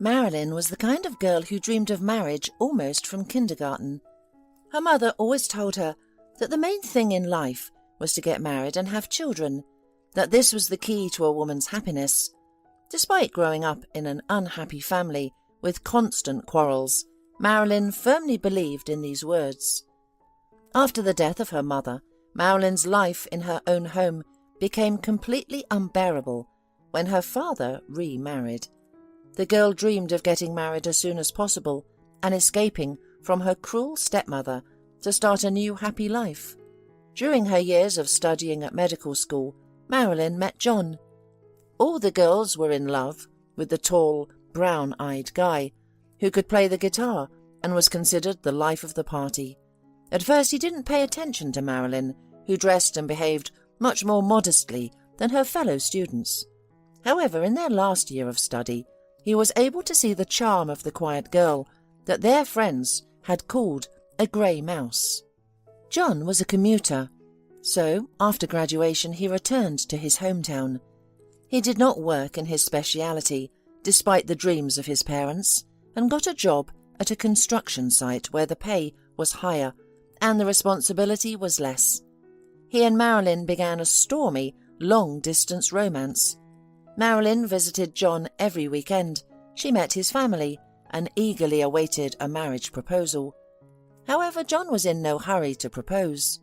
Marilyn was the kind of girl who dreamed of marriage almost from kindergarten. Her mother always told her that the main thing in life was to get married and have children, that this was the key to a woman's happiness. Despite growing up in an unhappy family with constant quarrels, Marilyn firmly believed in these words. After the death of her mother, Marilyn's life in her own home became completely unbearable when her father remarried. The girl dreamed of getting married as soon as possible and escaping from her cruel stepmother to start a new happy life. During her years of studying at medical school, Marilyn met John. All the girls were in love with the tall, brown-eyed guy who could play the guitar and was considered the life of the party. At first he didn't pay attention to Marilyn, who dressed and behaved much more modestly than her fellow students. However, in their last year of study, he was able to see the charm of the quiet girl that their friends had called a grey mouse. John was a commuter, so after graduation he returned to his hometown. He did not work in his speciality, despite the dreams of his parents, and got a job at a construction site where the pay was higher and the responsibility was less. He and Marilyn began a stormy, long-distance romance. Marilyn visited John every weekend. She met his family and eagerly awaited a marriage proposal. However, John was in no hurry to propose.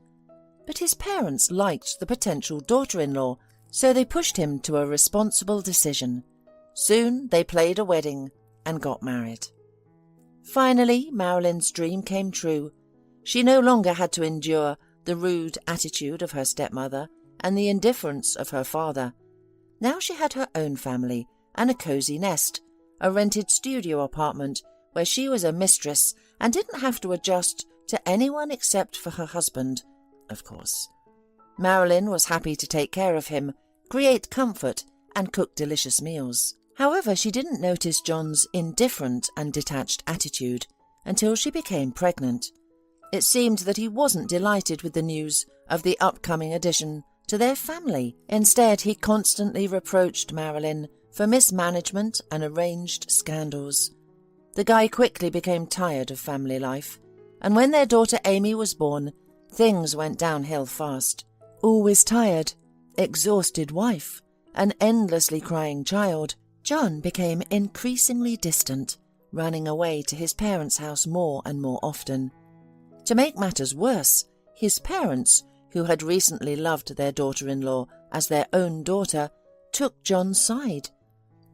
But his parents liked the potential daughter-in-law, so they pushed him to a responsible decision. Soon they played a wedding and got married. Finally, Marilyn's dream came true. She no longer had to endure the rude attitude of her stepmother and the indifference of her father. Now she had her own family and a cosy nest, a rented studio apartment where she was a mistress and didn't have to adjust to anyone except for her husband, of course. Marilyn was happy to take care of him, create comfort, and cook delicious meals. However, she didn't notice John's indifferent and detached attitude until she became pregnant. It seemed that he wasn't delighted with the news of the upcoming addition to their family. Instead, he constantly reproached Marilyn for mismanagement and arranged scandals. The guy quickly became tired of family life, and when their daughter Amy was born, things went downhill fast. Always tired, exhausted wife, an endlessly crying child, John became increasingly distant, running away to his parents' house more and more often. To make matters worse, his parents, who had recently loved their daughter-in-law as their own daughter, took John's side.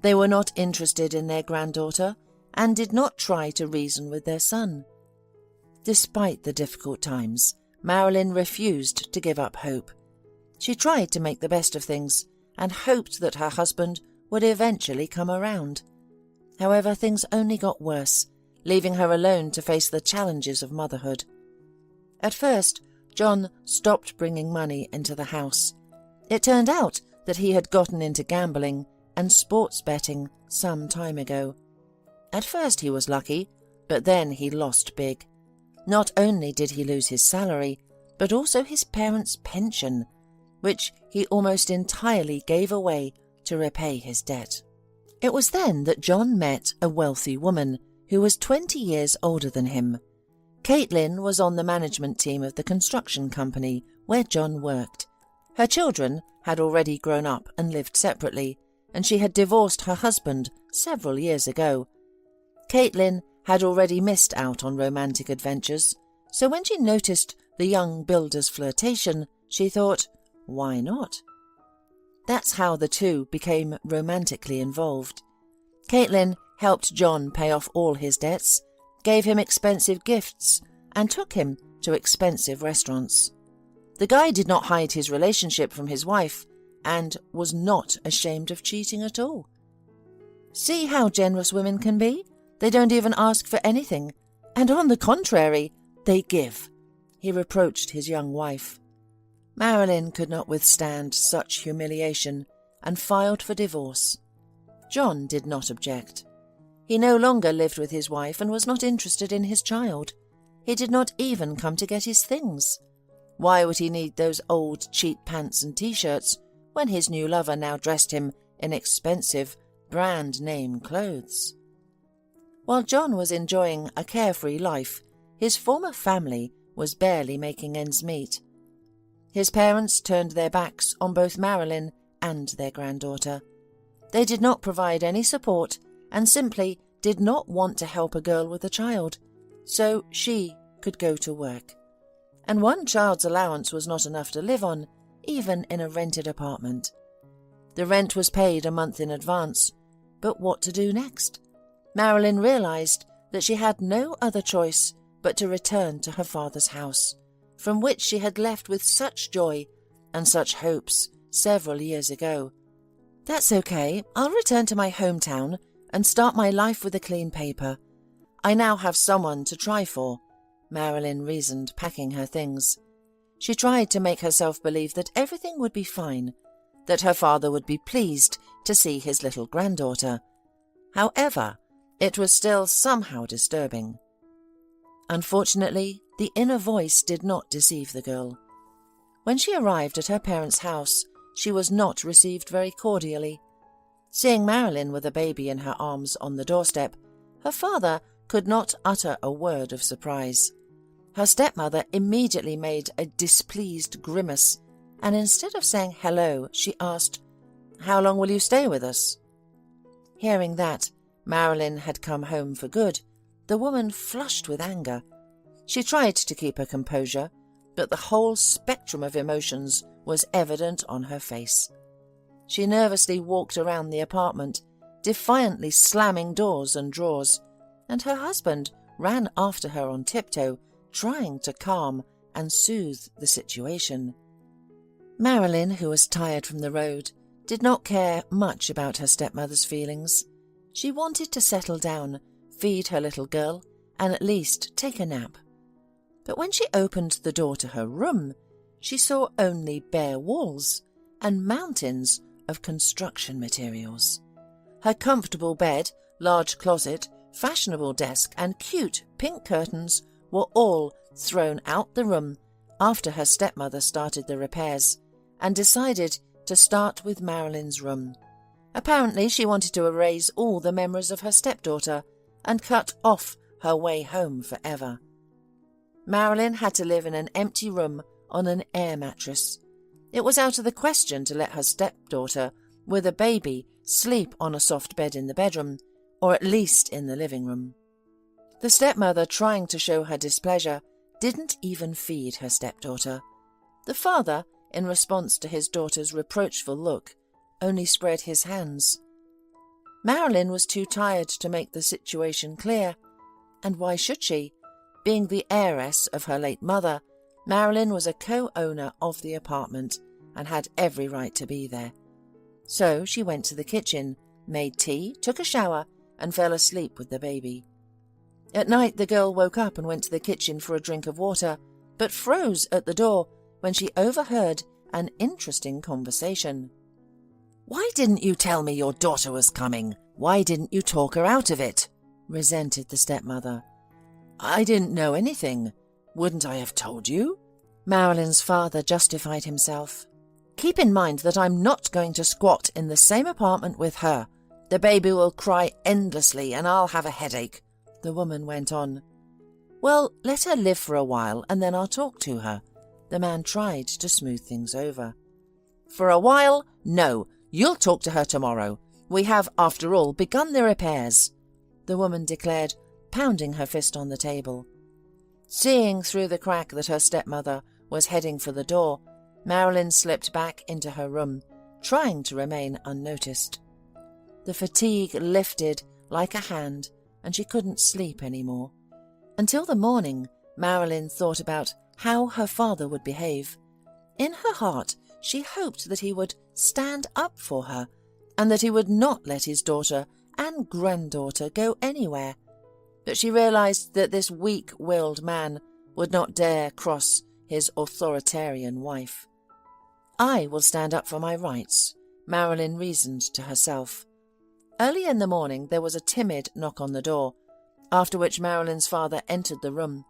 They were not interested in their granddaughter and did not try to reason with their son. Despite the difficult times, Marilyn refused to give up hope. She tried to make the best of things and hoped that her husband would eventually come around. However, things only got worse, leaving her alone to face the challenges of motherhood. At first, John stopped bringing money into the house. It turned out that he had gotten into gambling and sports betting some time ago. At first he was lucky, but then he lost big. Not only did he lose his salary, but also his parents' pension, which he almost entirely gave away to repay his debt. It was then that John met a wealthy woman who was 20 years older than him. Caitlin was on the management team of the construction company where John worked. Her children had already grown up and lived separately, and she had divorced her husband several years ago. Caitlin had already missed out on romantic adventures, so when she noticed the young builder's flirtation, she thought, why not? That's how the two became romantically involved. Caitlin helped John pay off all his debts, gave him expensive gifts, and took him to expensive restaurants. The guy did not hide his relationship from his wife and was not ashamed of cheating at all. See how generous women can be? They don't even ask for anything, and on the contrary, they give, he reproached his young wife. Marilyn could not withstand such humiliation and filed for divorce. John did not object. He no longer lived with his wife and was not interested in his child. He did not even come to get his things. Why would he need those old cheap pants and t-shirts when his new lover now dressed him in expensive brand-name clothes? While John was enjoying a carefree life, his former family was barely making ends meet. His parents turned their backs on both Marilyn and their granddaughter. They did not provide any support and simply did not want to help a girl with a child, so she could go to work. And one child's allowance was not enough to live on, even in a rented apartment. The rent was paid a month in advance, but what to do next? Marilyn realized that she had no other choice but to return to her father's house, from which she had left with such joy and such hopes several years ago. That's okay, I'll return to my hometown and start my life with a clean paper. I now have someone to try for, Marilyn reasoned, packing her things. She tried to make herself believe that everything would be fine, that her father would be pleased to see his little granddaughter. However, it was still somehow disturbing. Unfortunately, the inner voice did not deceive the girl. When she arrived at her parents' house, she was not received very cordially. Seeing Marilyn with a baby in her arms on the doorstep, her father could not utter a word of surprise. Her stepmother immediately made a displeased grimace, and instead of saying hello, she asked, "How long will you stay with us?" Hearing that Marilyn had come home for good, the woman flushed with anger. She tried to keep her composure, but the whole spectrum of emotions was evident on her face. She nervously walked around the apartment, defiantly slamming doors and drawers, and her husband ran after her on tiptoe, trying to calm and soothe the situation. Marilyn, who was tired from the road, did not care much about her stepmother's feelings. She wanted to settle down, feed her little girl, and at least take a nap. But when she opened the door to her room, she saw only bare walls and mountains of construction materials. Her comfortable bed, large closet, fashionable desk, and cute pink curtains were all thrown out the room after her stepmother started the repairs and decided to start with Marilyn's room. Apparently she wanted to erase all the memories of her stepdaughter and cut off her way home forever. Marilyn had to live in an empty room on an air mattress. It was out of the question to let her stepdaughter, with a baby, sleep on a soft bed in the bedroom, or at least in the living room. The stepmother, trying to show her displeasure, didn't even feed her stepdaughter. The father, in response to his daughter's reproachful look, only spread his hands. Marilyn was too tired to make the situation clear, and why should she? Being the heiress of her late mother, Marilyn was a co-owner of the apartment and had every right to be there. So she went to the kitchen, made tea, took a shower, and fell asleep with the baby. At night the girl woke up and went to the kitchen for a drink of water, but froze at the door when she overheard an interesting conversation. "Why didn't you tell me your daughter was coming? Why didn't you talk her out of it?" resented the stepmother. "I didn't know anything. Wouldn't I have told you?" Marilyn's father justified himself. "Keep in mind that I'm not going to squat in the same apartment with her. The baby will cry endlessly and I'll have a headache," the woman went on. "Well, let her live for a while and then I'll talk to her." The man tried to smooth things over. "For a while? No, you'll talk to her tomorrow. We have, after all, begun the repairs," the woman declared, pounding her fist on the table. Seeing through the crack that her stepmother was heading for the door, Marilyn slipped back into her room, trying to remain unnoticed. The fatigue lifted like a hand, and she couldn't sleep anymore. Until the morning, Marilyn thought about how her father would behave. In her heart, she hoped that he would stand up for her, and that he would not let his daughter and granddaughter go anywhere. But she realized that this weak-willed man would not dare cross his authoritarian wife. "I will stand up for my rights," Marilyn reasoned to herself. Early in the morning there was a timid knock on the door, after which Marilyn's father entered the room.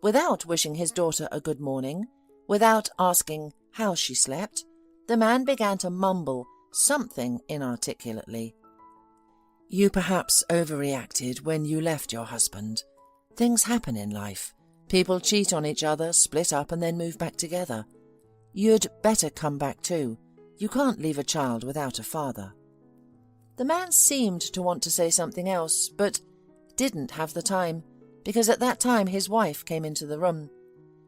Without wishing his daughter a good morning, without asking how she slept, the man began to mumble something inarticulately. You perhaps overreacted when you left your husband. Things happen in life. People cheat on each other, split up and then move back together. You'd better come back too. You can't leave a child without a father." The man seemed to want to say something else, but didn't have the time, because at that time his wife came into the room.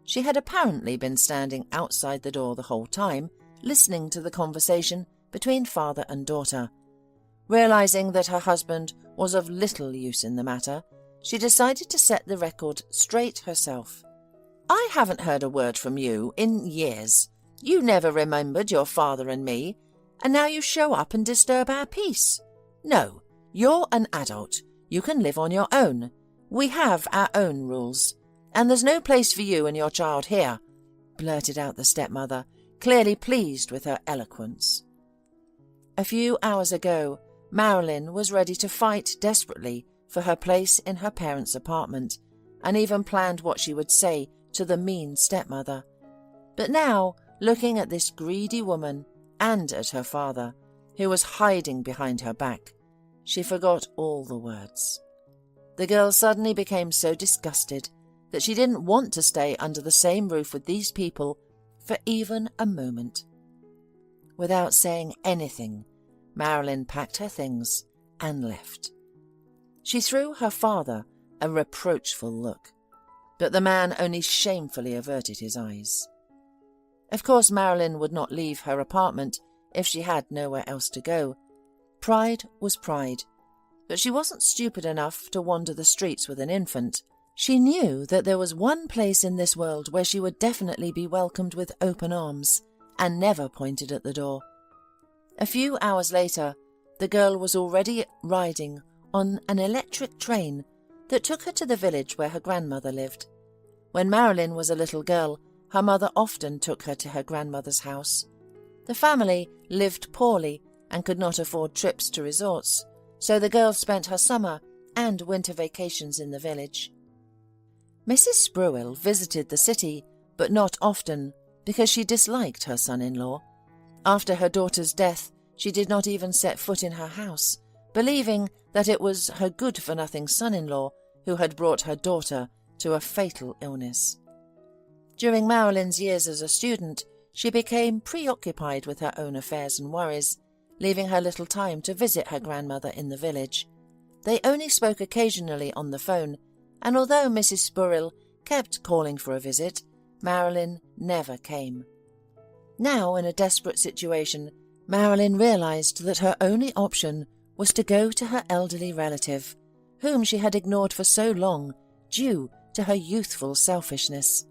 She had apparently been standing outside the door the whole time, listening to the conversation between father and daughter. Realizing that her husband was of little use in the matter, she decided to set the record straight herself. "I haven't heard a word from you in years. You never remembered your father and me, and now you show up and disturb our peace. No, you're an adult. You can live on your own. We have our own rules, and there's no place for you and your child here," blurted out the stepmother, clearly pleased with her eloquence. A few hours ago, Marilyn was ready to fight desperately for her place in her parents' apartment, and even planned what she would say to the mean stepmother. But now, looking at this greedy woman and at her father, who was hiding behind her back, she forgot all the words. The girl suddenly became so disgusted that she didn't want to stay under the same roof with these people for even a moment. Without saying anything, Marilyn packed her things and left. She threw her father a reproachful look, but the man only shamefully averted his eyes. Of course, Marilyn would not leave her apartment if she had nowhere else to go. Pride was pride, but she wasn't stupid enough to wander the streets with an infant. She knew that there was one place in this world where she would definitely be welcomed with open arms, and never pointed at the door. A few hours later, the girl was already riding on an electric train that took her to the village where her grandmother lived. When Marilyn was a little girl, her mother often took her to her grandmother's house. The family lived poorly and could not afford trips to resorts, so the girl spent her summer and winter vacations in the village. Mrs. Spruill visited the city, but not often, because she disliked her son-in-law. After her daughter's death, she did not even set foot in her house, believing that it was her good-for-nothing son-in-law who had brought her daughter to a fatal illness. During Marilyn's years as a student, she became preoccupied with her own affairs and worries, leaving her little time to visit her grandmother in the village. They only spoke occasionally on the phone, and although Mrs. Spruill kept calling for a visit, Marilyn never came. Now, in a desperate situation, Marilyn realized that her only option was to go to her elderly relative, whom she had ignored for so long due to her youthful selfishness.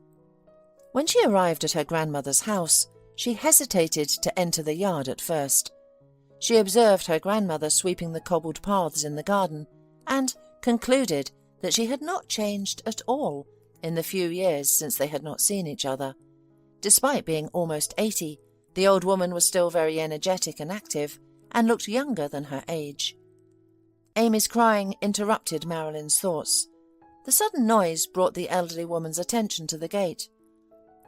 When she arrived at her grandmother's house, she hesitated to enter the yard at first. She observed her grandmother sweeping the cobbled paths in the garden and concluded that she had not changed at all in the few years since they had not seen each other. Despite being almost 80, the old woman was still very energetic and active and looked younger than her age. Amy's crying interrupted Marilyn's thoughts. The sudden noise brought the elderly woman's attention to the gate.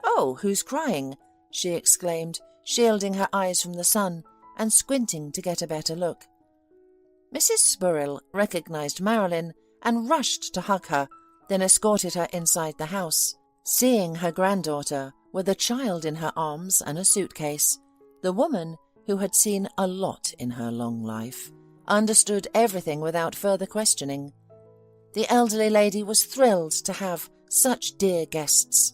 "Oh, who's crying?" she exclaimed, shielding her eyes from the sun and squinting to get a better look. Mrs. Spruill recognized Marilyn and rushed to hug her, then escorted her inside the house. Seeing her granddaughter with a child in her arms and a suitcase, the woman, who had seen a lot in her long life, understood everything without further questioning. The elderly lady was thrilled to have such dear guests.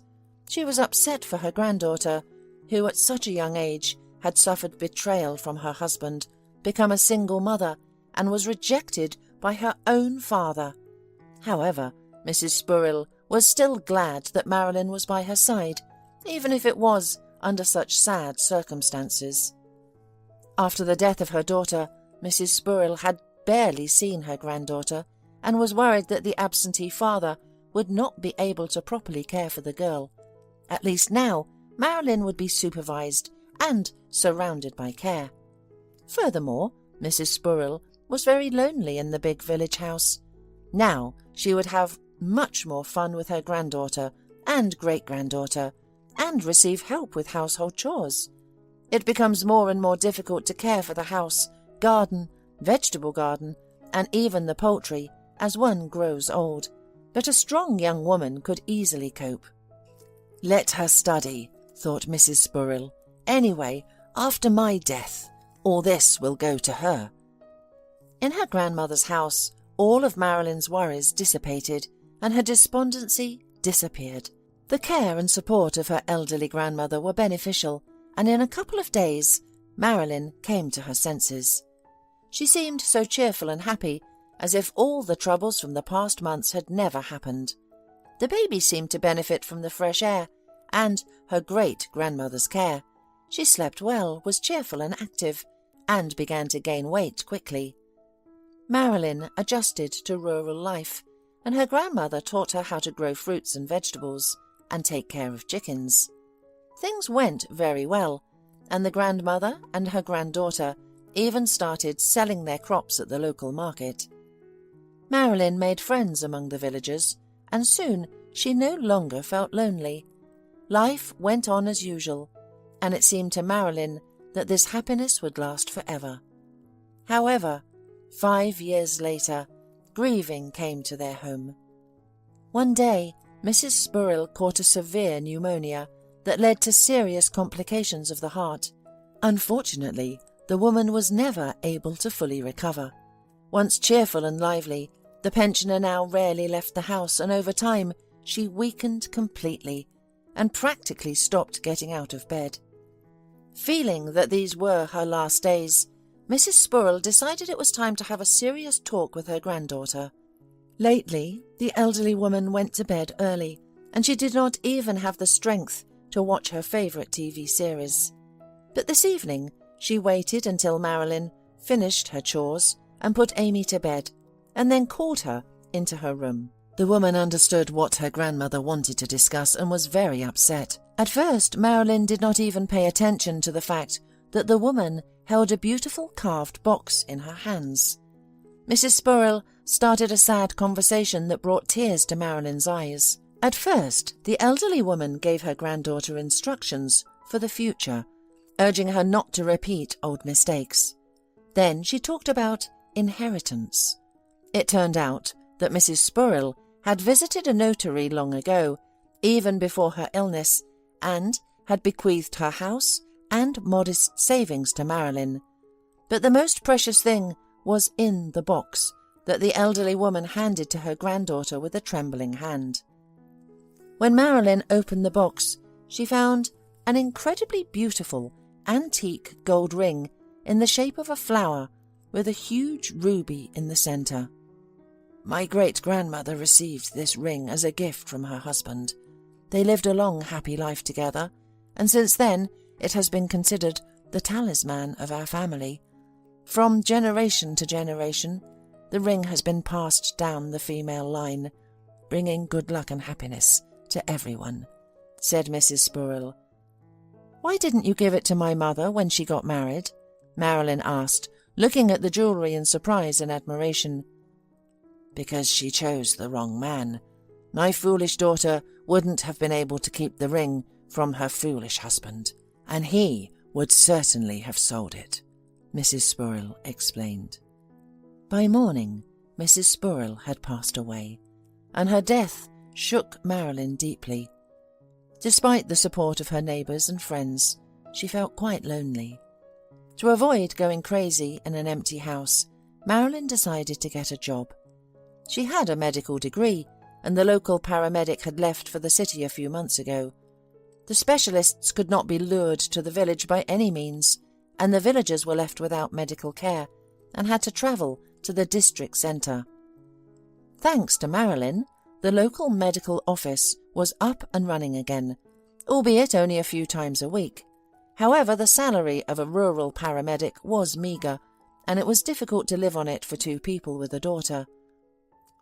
She was upset for her granddaughter, who at such a young age had suffered betrayal from her husband, become a single mother, and was rejected by her own father. However, Mrs. Spruill was still glad that Marilyn was by her side, even if it was under such sad circumstances. After the death of her daughter, Mrs. Spruill had barely seen her granddaughter and was worried that the absentee father would not be able to properly care for the girl. At least now, Marilyn would be supervised and surrounded by care. Furthermore, Mrs. Spruill was very lonely in the big village house. Now she would have much more fun with her granddaughter and great-granddaughter, and receive help with household chores. It becomes more and more difficult to care for the house, garden, vegetable garden, and even the poultry as one grows old, but a strong young woman could easily cope. "Let her study," thought Mrs. Spurrell. "Anyway, after my death, all this will go to her." In her grandmother's house, all of Marilyn's worries dissipated and her despondency disappeared. The care and support of her elderly grandmother were beneficial, and in a couple of days, Marilyn came to her senses. She seemed so cheerful and happy, as if all the troubles from the past months had never happened. The baby seemed to benefit from the fresh air and her great-grandmother's care. She slept well, was cheerful and active, and began to gain weight quickly. Marilyn adjusted to rural life, and her grandmother taught her how to grow fruits and vegetables and take care of chickens. Things went very well, and the grandmother and her granddaughter even started selling their crops at the local market. Marilyn made friends among the villagers, and soon she no longer felt lonely. Life went on as usual, and it seemed to Marilyn that this happiness would last forever. However, 5 years later, grieving came to their home. One day, Mrs. Spurrell caught a severe pneumonia that led to serious complications of the heart. Unfortunately, the woman was never able to fully recover. Once cheerful and lively, the pensioner now rarely left the house, and over time she weakened completely and practically stopped getting out of bed. Feeling that these were her last days, Mrs. Spurrell decided it was time to have a serious talk with her granddaughter. Lately, the elderly woman went to bed early, and she did not even have the strength to watch her favourite TV series. But this evening, she waited until Marilyn finished her chores and put Amy to bed, and then called her into her room. The woman understood what her grandmother wanted to discuss and was very upset. At first, Marilyn did not even pay attention to the fact that the woman held a beautiful carved box in her hands. Mrs. Spurrell started a sad conversation that brought tears to Marilyn's eyes. At first, the elderly woman gave her granddaughter instructions for the future, urging her not to repeat old mistakes. Then she talked about inheritance. It turned out that Mrs. Spurrell had visited a notary long ago, even before her illness, and had bequeathed her house and modest savings to Marilyn. But the most precious thing was in the box that the elderly woman handed to her granddaughter with a trembling hand. When Marilyn opened the box, she found an incredibly beautiful antique gold ring in the shape of a flower with a huge ruby in the centre. "My great-grandmother received this ring as a gift from her husband. They lived a long, happy life together, and since then it has been considered the talisman of our family. From generation to generation, the ring has been passed down the female line, bringing good luck and happiness to everyone," said Mrs. Spurrell. "Why didn't you give it to my mother when she got married?" Marilyn asked, looking at the jewellery in surprise and admiration. "Because she chose the wrong man. My foolish daughter wouldn't have been able to keep the ring from her foolish husband, and he would certainly have sold it," Mrs. Spurrell explained. By morning, Mrs. Spurrell had passed away, and her death shook Marilyn deeply. Despite the support of her neighbours and friends, she felt quite lonely. To avoid going crazy in an empty house, Marilyn decided to get a job. She had a medical degree, and the local paramedic had left for the city a few months ago. The specialists could not be lured to the village by any means, and the villagers were left without medical care and had to travel to the district centre. Thanks to Marilyn, the local medical office was up and running again, albeit only a few times a week. However, the salary of a rural paramedic was meagre, and it was difficult to live on it for two people with a daughter.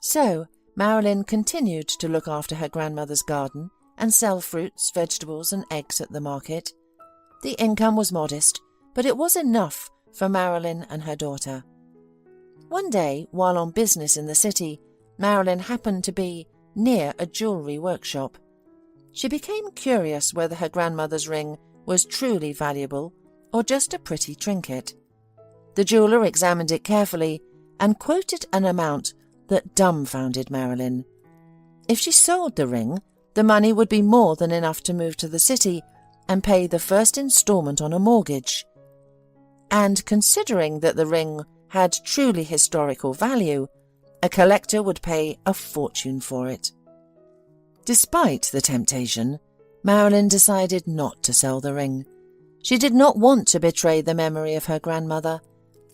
So, Marilyn continued to look after her grandmother's garden and sell fruits, vegetables and eggs at the market. The income was modest, but it was enough for Marilyn and her daughter. One day, while on business in the city, Marilyn happened to be near a jewellery workshop. She became curious whether her grandmother's ring was truly valuable or just a pretty trinket. The jeweller examined it carefully and quoted an amount that dumbfounded Marilyn. If she sold the ring, the money would be more than enough to move to the city and pay the first instalment on a mortgage. And considering that the ring had truly historical value, a collector would pay a fortune for it. Despite the temptation, Marilyn decided not to sell the ring. She did not want to betray the memory of her grandmother.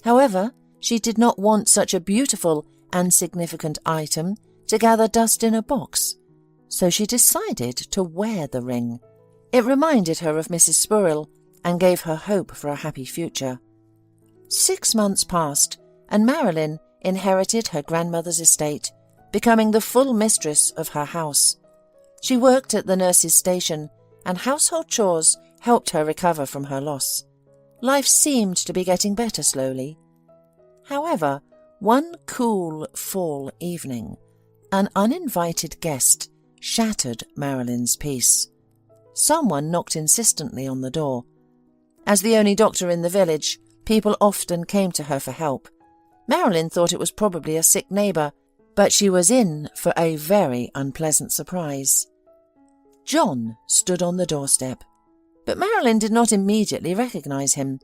However, she did not want such a beautiful and significant item to gather dust in a box, so she decided to wear the ring. It reminded her of Mrs. Spurrell and gave her hope for a happy future. 6 months passed, and Marilyn inherited her grandmother's estate, becoming the full mistress of her house. She worked at the nurse's station, and household chores helped her recover from her loss. Life seemed to be getting better slowly. However, one cool fall evening, an uninvited guest shattered Marilyn's peace. Someone knocked insistently on the door. As the only doctor in the village, people often came to her for help. Marilyn thought it was probably a sick neighbour, but she was in for a very unpleasant surprise. John stood on the doorstep, but Marilyn did not immediately recognise him.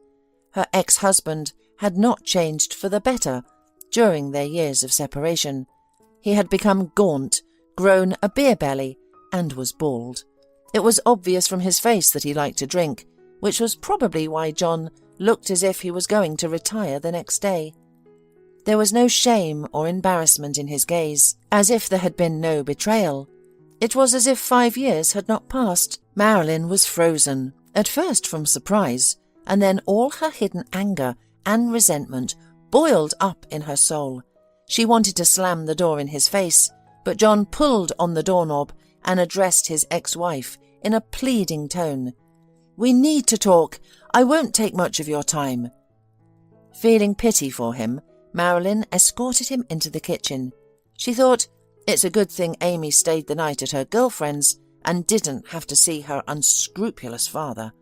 Her ex-husband had not changed for the better during their years of separation. He had become gaunt, grown a beer belly, and was bald. It was obvious from his face that he liked to drink, which was probably why John looked as if he was going to retire the next day. There was no shame or embarrassment in his gaze, as if there had been no betrayal. It was as if 5 years had not passed. Marilyn was frozen, at first from surprise, and then all her hidden anger and resentment boiled up in her soul. She wanted to slam the door in his face, but John pulled on the doorknob and addressed his ex-wife in a pleading tone. "We need to talk. I won't take much of your time." Feeling pity for him, Marilyn escorted him into the kitchen. She thought, it's a good thing Amy stayed the night at her girlfriend's and didn't have to see her unscrupulous father.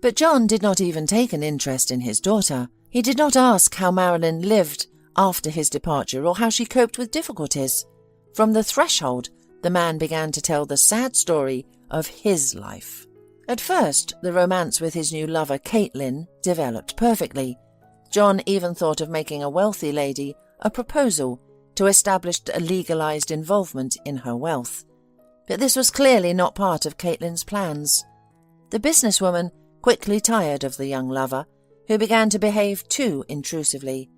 But John did not even take an interest in his daughter. He did not ask how Marilyn lived after his departure or how she coped with difficulties. From the threshold, the man began to tell the sad story of his life. At first, the romance with his new lover, Caitlin, developed perfectly. John even thought of making a wealthy lady a proposal to establish a legalized involvement in her wealth. But this was clearly not part of Caitlin's plans. The businesswoman quickly tired of the young lover, who began to behave too intrusively.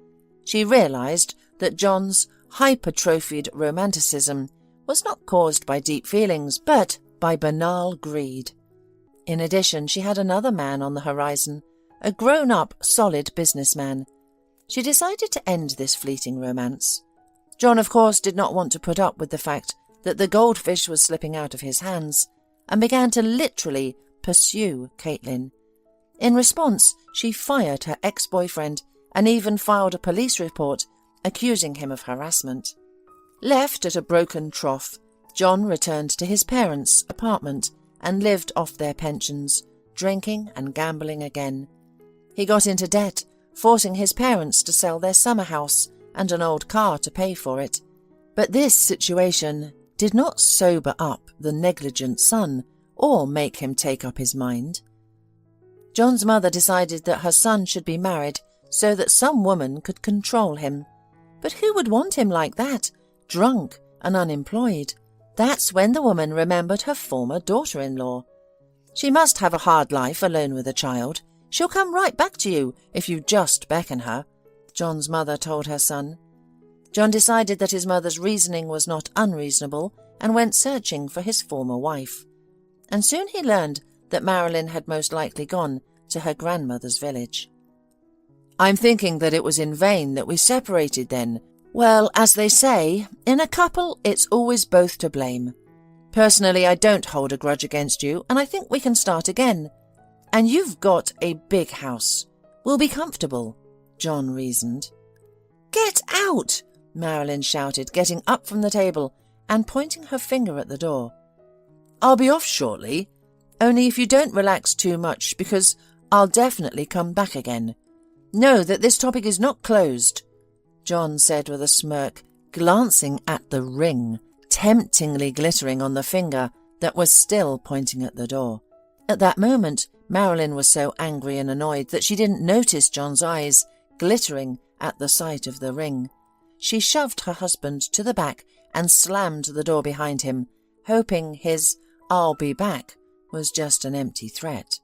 She realized that John's hypertrophied romanticism was not caused by deep feelings, but by banal greed. In addition, she had another man on the horizon, a grown-up, solid businessman. She decided to end this fleeting romance. John, of course, did not want to put up with the fact that the goldfish was slipping out of his hands, and began to literally pursue Caitlin. In response, she fired her ex-boyfriend and even filed a police report accusing him of harassment. Left at a broken trough, John returned to his parents' apartment and lived off their pensions, drinking and gambling again. He got into debt, forcing his parents to sell their summer house and an old car to pay for it. But this situation did not sober up the negligent son or make him take up his mind. John's mother decided that her son should be married so that some woman could control him. But who would want him like that, drunk and unemployed? That's when the woman remembered her former daughter-in-law. She must have a hard life alone with a child. She'll come right back to you if you just beckon her, John's mother told her son. John decided that his mother's reasoning was not unreasonable and went searching for his former wife. And soon he learned that Marilyn had most likely gone to her grandmother's village. "I'm thinking that it was in vain that we separated then. Well, as they say, in a couple it's always both to blame. Personally, I don't hold a grudge against you, and I think we can start again. And you've got a big house. We'll be comfortable," John reasoned. "Get out!" Marilyn shouted, getting up from the table and pointing her finger at the door. "I'll be off shortly, only if you don't relax too much, because I'll definitely come back again. Know that this topic is not closed." John said with a smirk, glancing at the ring, temptingly glittering on the finger that was still pointing at the door. At that moment, Marilyn was so angry and annoyed that she didn't notice John's eyes glittering at the sight of the ring. She shoved her husband to the back and slammed the door behind him, hoping his "I'll be back" was just an empty threat.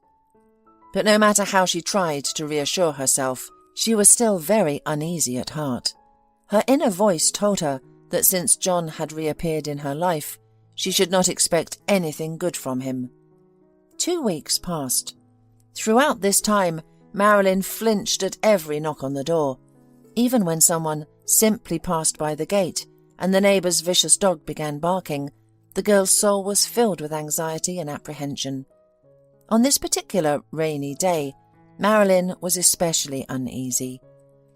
But no matter how she tried to reassure herself, she was still very uneasy at heart. Her inner voice told her that since John had reappeared in her life, she should not expect anything good from him. 2 weeks passed. Throughout this time, Marilyn flinched at every knock on the door. Even when someone simply passed by the gate and the neighbour's vicious dog began barking, the girl's soul was filled with anxiety and apprehension. On this particular rainy day, Marilyn was especially uneasy.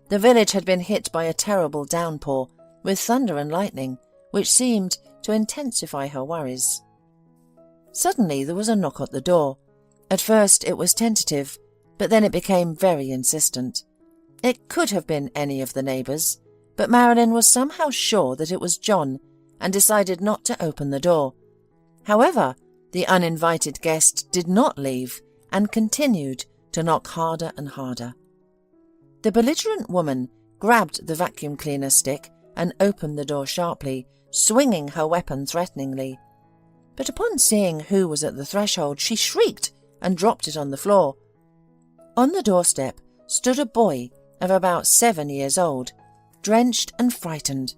The village had been hit by a terrible downpour, with thunder and lightning, which seemed to intensify her worries. Suddenly there was a knock at the door. At first it was tentative, but then it became very insistent. It could have been any of the neighbours, but Marilyn was somehow sure that it was John and decided not to open the door. However, the uninvited guest did not leave and continued to knock harder and harder. The belligerent woman grabbed the vacuum cleaner stick and opened the door sharply, swinging her weapon threateningly. But upon seeing who was at the threshold, she shrieked and dropped it on the floor. On the doorstep stood a boy of about 7 years old, drenched and frightened.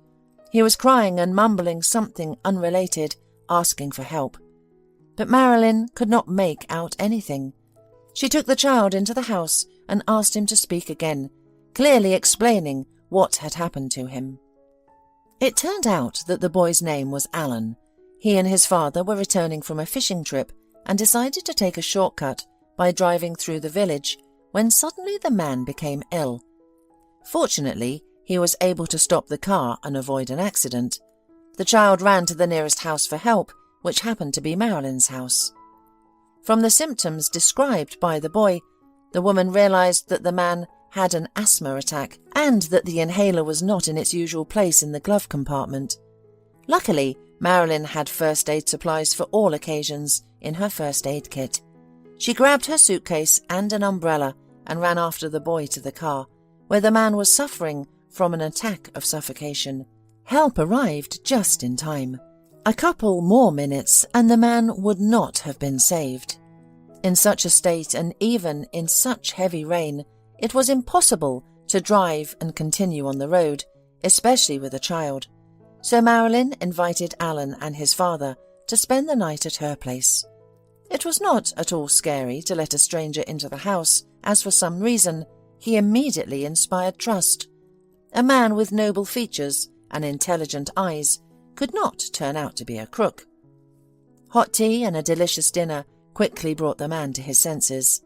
He was crying and mumbling something unrelated, asking for help. But Marilyn could not make out anything. She took the child into the house and asked him to speak again, clearly explaining what had happened to him. It turned out that the boy's name was Alan. He and his father were returning from a fishing trip and decided to take a shortcut by driving through the village when suddenly the man became ill. Fortunately, he was able to stop the car and avoid an accident. The child ran to the nearest house for help, which happened to be Marilyn's house. From the symptoms described by the boy, the woman realized that the man had an asthma attack and that the inhaler was not in its usual place in the glove compartment. Luckily, Marilyn had first aid supplies for all occasions in her first aid kit. She grabbed her suitcase and an umbrella and ran after the boy to the car, where the man was suffering from an attack of suffocation. Help arrived just in time. A couple more minutes and the man would not have been saved. In such a state and even in such heavy rain, it was impossible to drive and continue on the road, especially with a child. So Marilyn invited Alan and his father to spend the night at her place. It was not at all scary to let a stranger into the house, as for some reason he immediately inspired trust. A man with noble features and intelligent eyes could not turn out to be a crook. Hot tea and a delicious dinner quickly brought the man to his senses.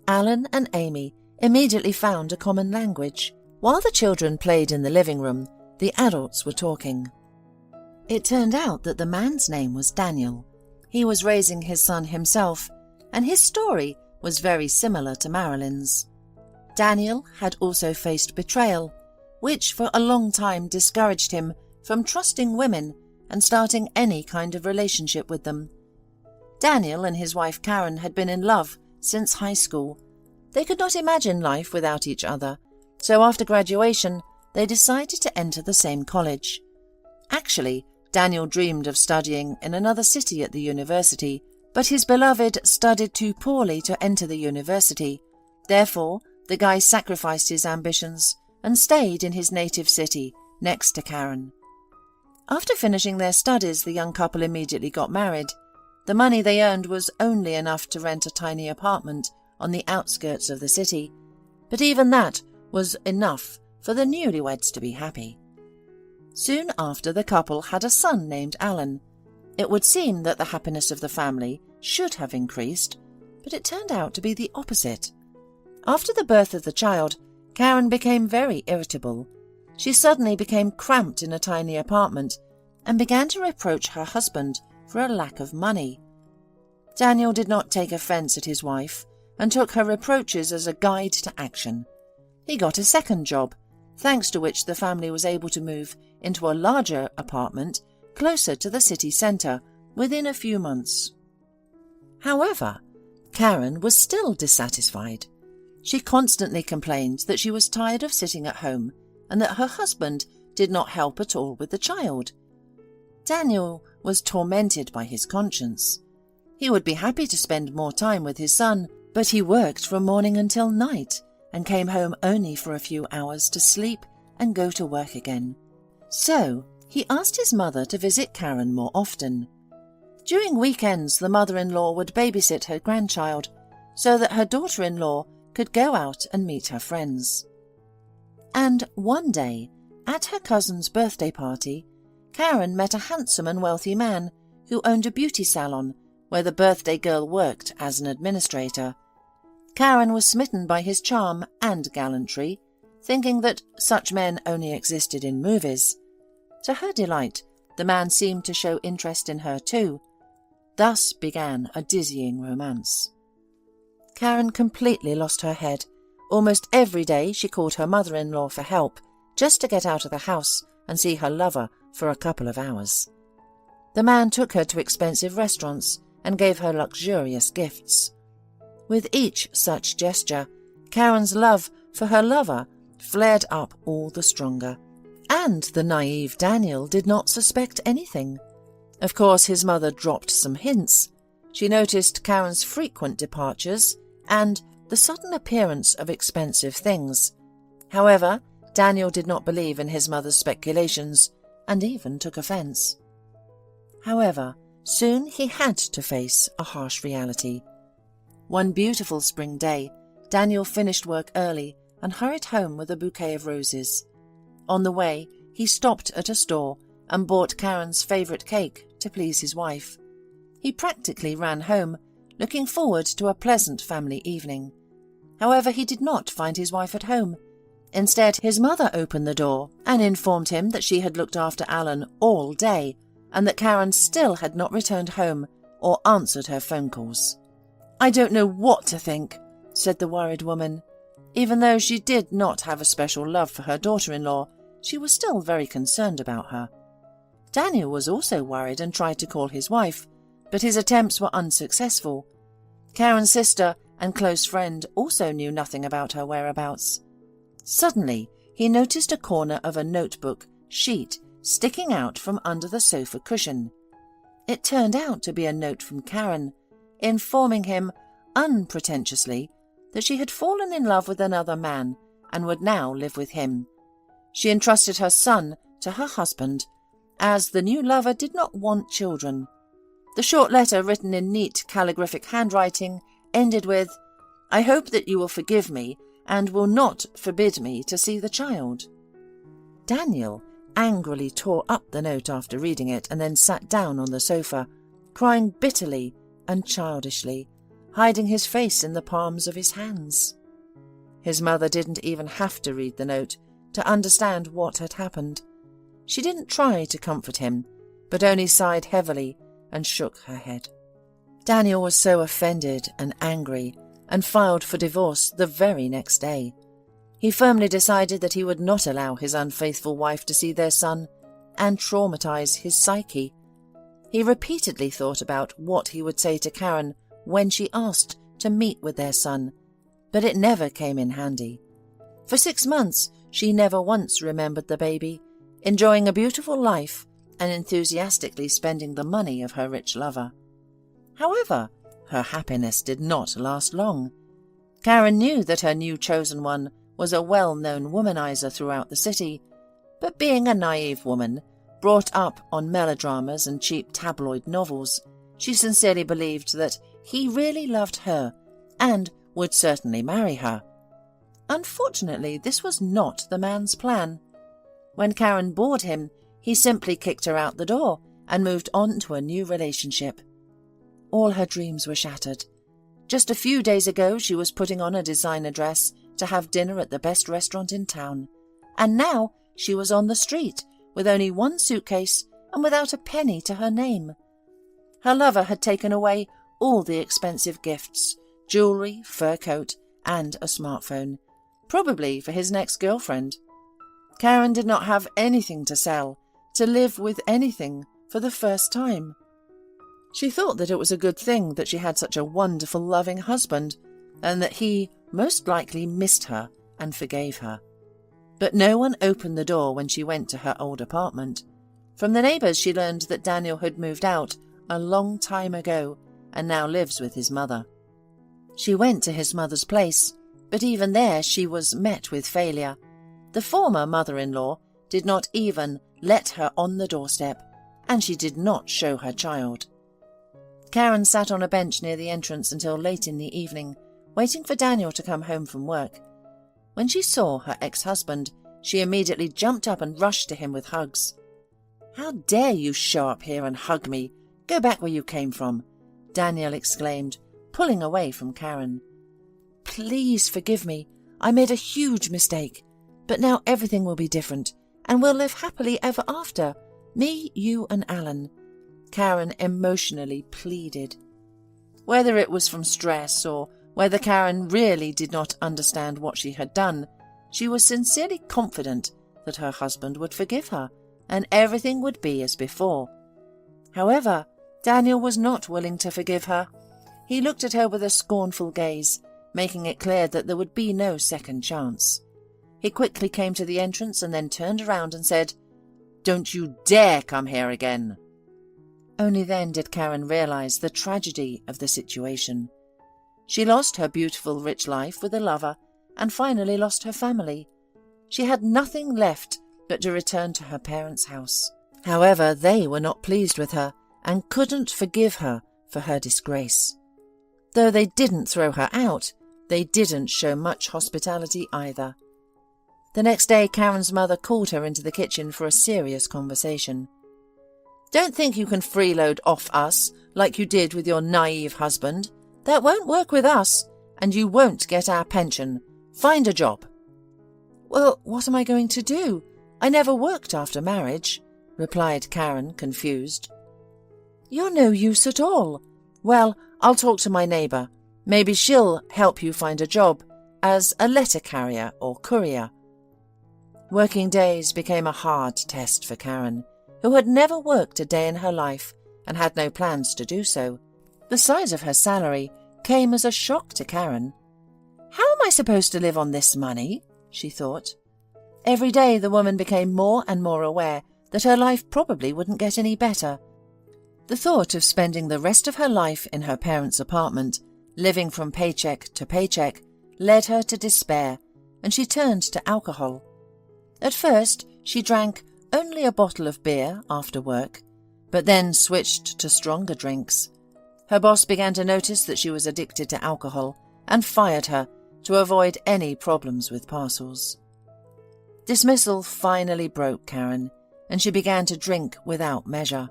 Alan and Amy immediately found a common language. While the children played in the living room, the adults were talking. It turned out that the man's name was Daniel. He was raising his son himself, and his story was very similar to Marilyn's. Daniel had also faced betrayal, which for a long time discouraged him from trusting women and starting any kind of relationship with them. Daniel and his wife Karen had been in love since high school. They could not imagine life without each other, so after graduation they decided to enter the same college. Actually, Daniel dreamed of studying in another city at the university, but his beloved studied too poorly to enter the university. Therefore, the guy sacrificed his ambitions and stayed in his native city next to Karen. After finishing their studies, the young couple immediately got married. The money they earned was only enough to rent a tiny apartment on the outskirts of the city, but even that was enough for the newlyweds to be happy. Soon after, the couple had a son named Alan. It would seem that the happiness of the family should have increased, but it turned out to be the opposite. After the birth of the child, Karen became very irritable. She suddenly became cramped in a tiny apartment and began to reproach her husband for a lack of money. Daniel did not take offence at his wife and took her reproaches as a guide to action. He got a second job, thanks to which the family was able to move into a larger apartment closer to the city centre within a few months. However, Karen was still dissatisfied. She constantly complained that she was tired of sitting at home and that her husband did not help at all with the child. Daniel was tormented by his conscience. He would be happy to spend more time with his son, but he worked from morning until night and came home only for a few hours to sleep and go to work again. So he asked his mother to visit Karen more often. During weekends, the mother-in-law would babysit her grandchild so that her daughter-in-law could go out and meet her friends. And one day, at her cousin's birthday party, Karen met a handsome and wealthy man who owned a beauty salon where the birthday girl worked as an administrator. Karen was smitten by his charm and gallantry, thinking that such men only existed in movies. To her delight, the man seemed to show interest in her too. Thus began a dizzying romance. Karen completely lost her head. Almost every day she called her mother-in-law for help, just to get out of the house and see her lover for a couple of hours. The man took her to expensive restaurants and gave her luxurious gifts. With each such gesture, Karen's love for her lover flared up all the stronger. And the naive Daniel did not suspect anything. Of course, his mother dropped some hints. She noticed Karen's frequent departures and the sudden appearance of expensive things. However, Daniel did not believe in his mother's speculations and even took offense. However, soon he had to face a harsh reality. One beautiful spring day, Daniel finished work early and hurried home with a bouquet of roses. On the way, he stopped at a store and bought Karen's favourite cake to please his wife. He practically ran home, looking forward to a pleasant family evening. However, he did not find his wife at home. Instead, his mother opened the door and informed him that she had looked after Alan all day and that Karen still had not returned home or answered her phone calls. "I don't know what to think," said the worried woman. Even though she did not have a special love for her daughter-in-law, she was still very concerned about her. Daniel was also worried and tried to call his wife, but his attempts were unsuccessful. Karen's sister and close friend also knew nothing about her whereabouts. Suddenly, he noticed a corner of a notebook sheet sticking out from under the sofa cushion. It turned out to be a note from Karen, informing him unpretentiously that she had fallen in love with another man and would now live with him. She entrusted her son to her husband, as the new lover did not want children. The short letter, written in neat calligraphic handwriting, ended with, "I hope that you will forgive me and will not forbid me to see the child." Daniel angrily tore up the note after reading it and then sat down on the sofa, crying bitterly and childishly, hiding his face in the palms of his hands. His mother didn't even have to read the note to understand what had happened. She didn't try to comfort him, but only sighed heavily and shook her head. Daniel was so offended and angry and filed for divorce the very next day. He firmly decided that he would not allow his unfaithful wife to see their son and traumatize his psyche. He repeatedly thought about what he would say to Karen when she asked to meet with their son, but it never came in handy. For 6 months, she never once remembered the baby, enjoying a beautiful life and enthusiastically spending the money of her rich lover. However, her happiness did not last long. Karen knew that her new chosen one was a well-known womanizer throughout the city, but being a naive woman, brought up on melodramas and cheap tabloid novels, she sincerely believed that he really loved her and would certainly marry her. Unfortunately, this was not the man's plan. When Karen bored him, he simply kicked her out the door and moved on to a new relationship. All her dreams were shattered. Just a few days ago, she was putting on a designer dress to have dinner at the best restaurant in town, and now she was on the street with only one suitcase and without a penny to her name. Her lover had taken away all the expensive gifts, jewellery, fur coat, and a smartphone, probably for his next girlfriend. Karen did not have anything to sell, to live with anything for the first time. She thought that it was a good thing that she had such a wonderful, loving husband, and that he most likely missed her and forgave her. But no one opened the door when she went to her old apartment. From the neighbours she learned that Daniel had moved out a long time ago and now lives with his mother. She went to his mother's place, but even there she was met with failure. The former mother-in-law did not even let her on the doorstep, and she did not show her child. Karen sat on a bench near the entrance until late in the evening, waiting for Daniel to come home from work. When she saw her ex-husband, she immediately jumped up and rushed to him with hugs. "How dare you show up here and hug me? Go back where you came from," Daniel exclaimed, pulling away from Karen. "Please forgive me. I made a huge mistake. But now everything will be different, and we'll live happily ever after. Me, you, and Alan," Karen emotionally pleaded. Whether it was from stress or whether Karen really did not understand what she had done, she was sincerely confident that her husband would forgive her and everything would be as before. However, Daniel was not willing to forgive her. He looked at her with a scornful gaze, making it clear that there would be no second chance. He quickly came to the entrance and then turned around and said, "Don't you dare come here again." Only then did Karen realize the tragedy of the situation. She lost her beautiful, rich life with a lover and finally lost her family. She had nothing left but to return to her parents' house. However, they were not pleased with her and couldn't forgive her for her disgrace. Though they didn't throw her out, they didn't show much hospitality either. The next day, Karen's mother called her into the kitchen for a serious conversation. "Don't think you can freeload off us like you did with your naive husband. That won't work with us, and you won't get our pension. Find a job." "Well, what am I going to do? I never worked after marriage," replied Karen, confused. "You're no use at all. Well, I'll talk to my neighbour. Maybe she'll help you find a job as a letter carrier or courier." Working days became a hard test for Karen, who had never worked a day in her life and had no plans to do so. The size of her salary came as a shock to Karen. "How am I supposed to live on this money?" she thought. Every day the woman became more and more aware that her life probably wouldn't get any better. The thought of spending the rest of her life in her parents' apartment, living from paycheck to paycheck, led her to despair, and she turned to alcohol. At first, she drank only a bottle of beer after work, but then switched to stronger drinks. Her boss began to notice that she was addicted to alcohol and fired her to avoid any problems with parcels. Dismissal finally broke Karen, and she began to drink without measure.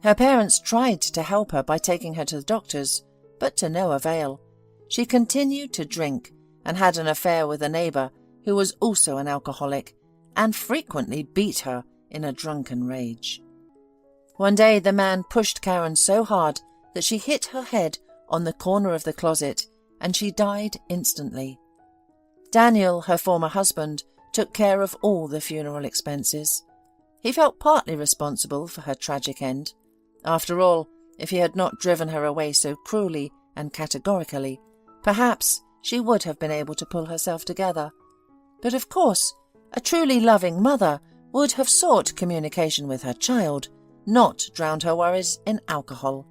Her parents tried to help her by taking her to the doctors, but to no avail. She continued to drink and had an affair with a neighbour who was also an alcoholic and frequently beat her in a drunken rage. One day the man pushed Karen so hard that she hit her head on the corner of the closet and she died instantly. Daniel, her former husband, took care of all the funeral expenses. He felt partly responsible for her tragic end. After all, if he had not driven her away so cruelly and categorically, perhaps she would have been able to pull herself together. But of course, a truly loving mother would have sought communication with her child, not drowned her worries in alcohol.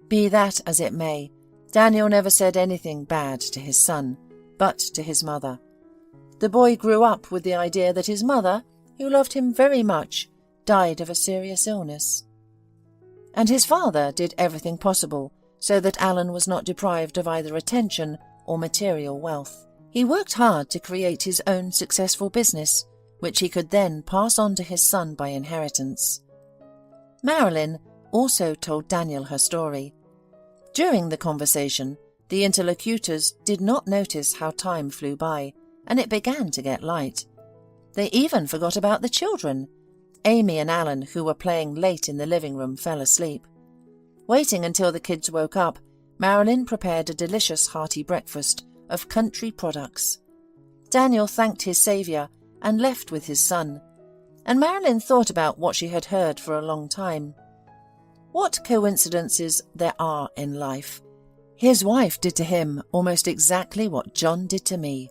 Be that as it may, Daniel never said anything bad to his son, but to his mother. The boy grew up with the idea that his mother, who loved him very much, died of a serious illness. And his father did everything possible so that Alan was not deprived of either attention or material wealth. He worked hard to create his own successful business, which he could then pass on to his son by inheritance. Marilyn also told Daniel her story. During the conversation, the interlocutors did not notice how time flew by, and it began to get light. They even forgot about the children. Amy and Alan, who were playing late in the living room, fell asleep. Waiting until the kids woke up, Marilyn prepared a delicious hearty breakfast of country products. Daniel thanked his saviour and left with his son, and Marilyn thought about what she had heard for a long time. What coincidences there are in life. His wife did to him almost exactly what John did to me.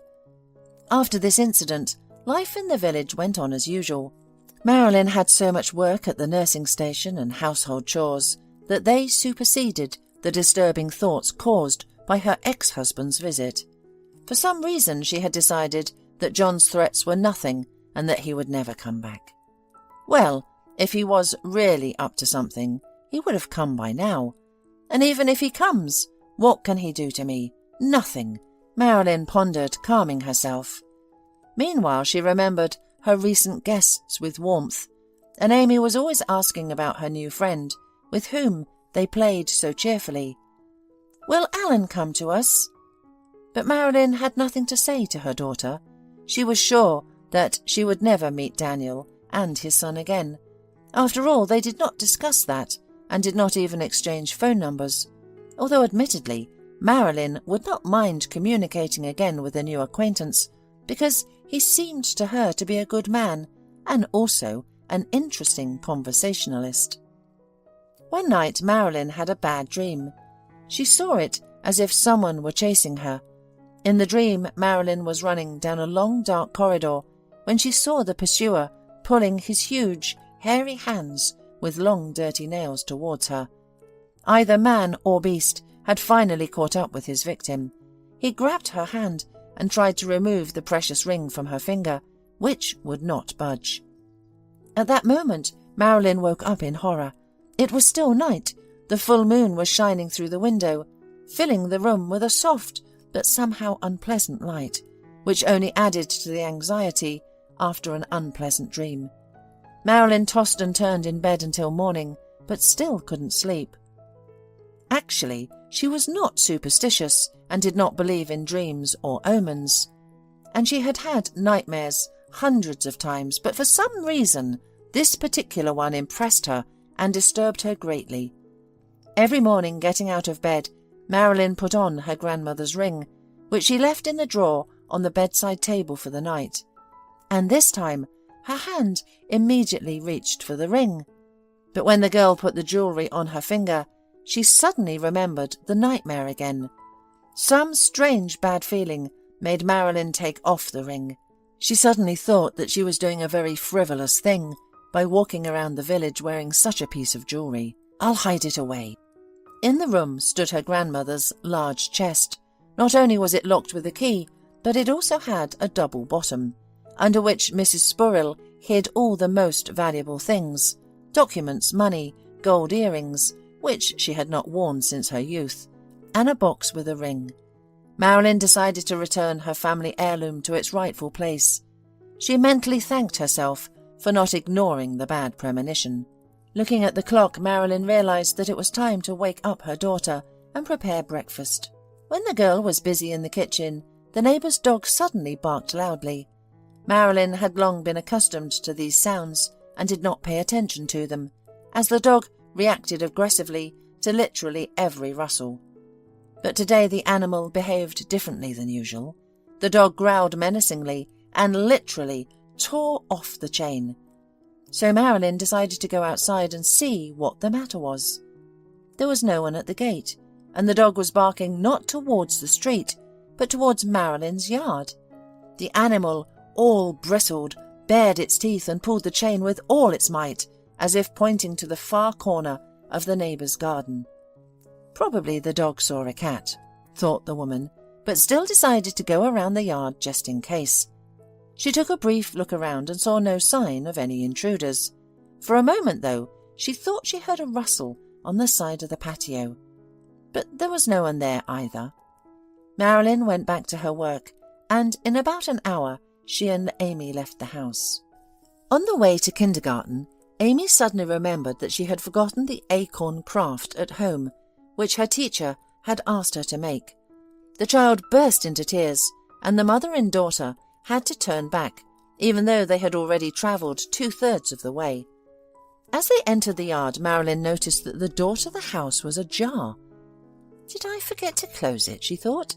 After this incident, life in the village went on as usual. Marilyn had so much work at the nursing station and household chores that they superseded the disturbing thoughts caused by her ex-husband's visit. For some reason she had decided that John's threats were nothing and that he would never come back. Well, if he was really up to something, he would have come by now. And even if he comes, what can he do to me? Nothing, Marilyn pondered, calming herself. Meanwhile, she remembered her recent guests with warmth, and Amy was always asking about her new friend, with whom they played so cheerfully. "Will Alan come to us?" But Marilyn had nothing to say to her daughter. She was sure that she would never meet Daniel and his son again. After all, they did not discuss that, and did not even exchange phone numbers, although admittedly Marilyn would not mind communicating again with a new acquaintance, because he seemed to her to be a good man, and also an interesting conversationalist. One night Marilyn had a bad dream. She saw it as if someone were chasing her. In the dream, Marilyn was running down a long dark corridor when she saw the pursuer pulling his huge, hairy hands with long dirty nails towards her. Either man or beast had finally caught up with his victim. He grabbed her hand and tried to remove the precious ring from her finger, which would not budge. At that moment, Marilyn woke up in horror. It was still night. The full moon was shining through the window, filling the room with a soft but somehow unpleasant light, which only added to the anxiety after an unpleasant dream. Marilyn tossed and turned in bed until morning, but still couldn't sleep. Actually, she was not superstitious and did not believe in dreams or omens. And she had had nightmares hundreds of times, but for some reason this particular one impressed her and disturbed her greatly. Every morning, getting out of bed, Marilyn put on her grandmother's ring, which she left in the drawer on the bedside table for the night. And this time her hand immediately reached for the ring. But when the girl put the jewellery on her finger, she suddenly remembered the nightmare again. Some strange bad feeling made Marilyn take off the ring. She suddenly thought that she was doing a very frivolous thing by walking around the village wearing such a piece of jewellery. "I'll hide it away." In the room stood her grandmother's large chest. Not only was it locked with a key, but it also had a double bottom, under which Mrs. Spurrell hid all the most valuable things: documents, money, gold earrings, which she had not worn since her youth, and a box with a ring. Marilyn decided to return her family heirloom to its rightful place. She mentally thanked herself for not ignoring the bad premonition. Looking at the clock, Marilyn realized that it was time to wake up her daughter and prepare breakfast. When the girl was busy in the kitchen, the neighbour's dog suddenly barked loudly. Marilyn had long been accustomed to these sounds and did not pay attention to them, as the dog reacted aggressively to literally every rustle. But today the animal behaved differently than usual. The dog growled menacingly and literally tore off the chain. So Marilyn decided to go outside and see what the matter was. There was no one at the gate, and the dog was barking not towards the street, but towards Marilyn's yard. The animal, all bristled, bared its teeth and pulled the chain with all its might, as if pointing to the far corner of the neighbour's garden. Probably the dog saw a cat, thought the woman, but still decided to go around the yard just in case. She took a brief look around and saw no sign of any intruders. For a moment, though, she thought she heard a rustle on the side of the patio. But there was no one there either. Marilyn went back to her work, and in about an hour she and Amy left the house. On the way to kindergarten, Amy suddenly remembered that she had forgotten the acorn craft at home, which her teacher had asked her to make. The child burst into tears, and the mother and daughter had to turn back, even though they had already travelled 2/3 of the way. As they entered the yard, Marilyn noticed that the door to the house was ajar. "Did I forget to close it?" she thought.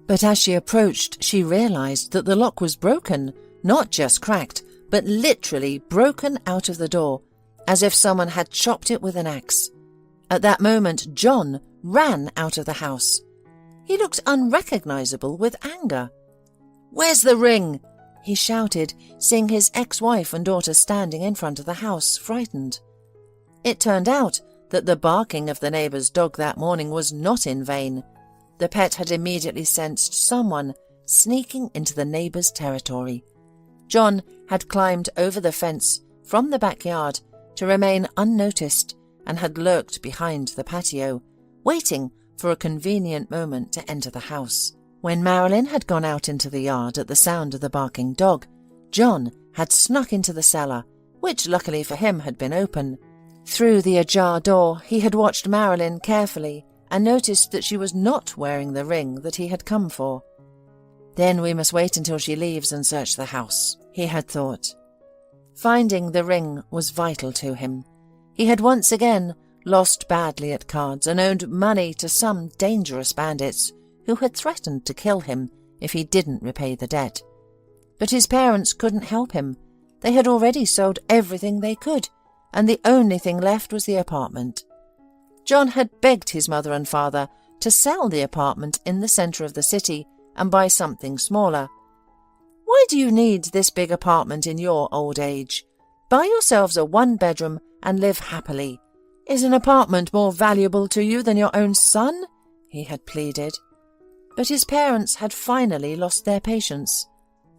But as she approached, she realised that the lock was broken, not just cracked, but literally broken out of the door, as if someone had chopped it with an axe. At that moment, John ran out of the house. He looked unrecognizable with anger. "Where's the ring?" he shouted, seeing his ex-wife and daughter standing in front of the house, frightened. It turned out that the barking of the neighbour's dog that morning was not in vain. The pet had immediately sensed someone sneaking into the neighbour's territory. John had climbed over the fence from the backyard to remain unnoticed and had lurked behind the patio, waiting for a convenient moment to enter the house. When Marilyn had gone out into the yard at the sound of the barking dog, John had snuck into the cellar, which luckily for him had been open. Through the ajar door, he had watched Marilyn carefully and noticed that she was not wearing the ring that he had come for. Then we must wait until she leaves and search the house, he had thought. Finding the ring was vital to him. He had once again lost badly at cards and owed money to some dangerous bandits who had threatened to kill him if he didn't repay the debt. But his parents couldn't help him. They had already sold everything they could, and the only thing left was the apartment. John had begged his mother and father to sell the apartment in the centre of the city and buy something smaller. "Why do you need this big apartment in your old age? Buy yourselves a one-bedroom and live happily. Is an apartment more valuable to you than your own son?" he had pleaded. But his parents had finally lost their patience.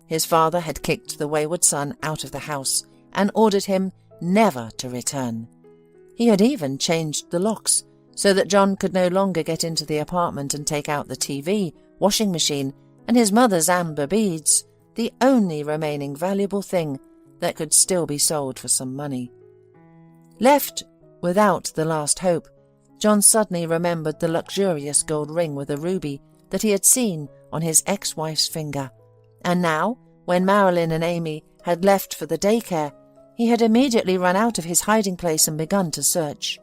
His father had kicked the wayward son out of the house and ordered him never to return. He had even changed the locks so that John could no longer get into the apartment and take out the TV, washing machine, and his mother's amber beads, the only remaining valuable thing that could still be sold for some money. Left without the last hope, John suddenly remembered the luxurious gold ring with a ruby that he had seen on his ex-wife's finger, and now, when Marilyn and Amy had left for the daycare, he had immediately run out of his hiding place and begun to search.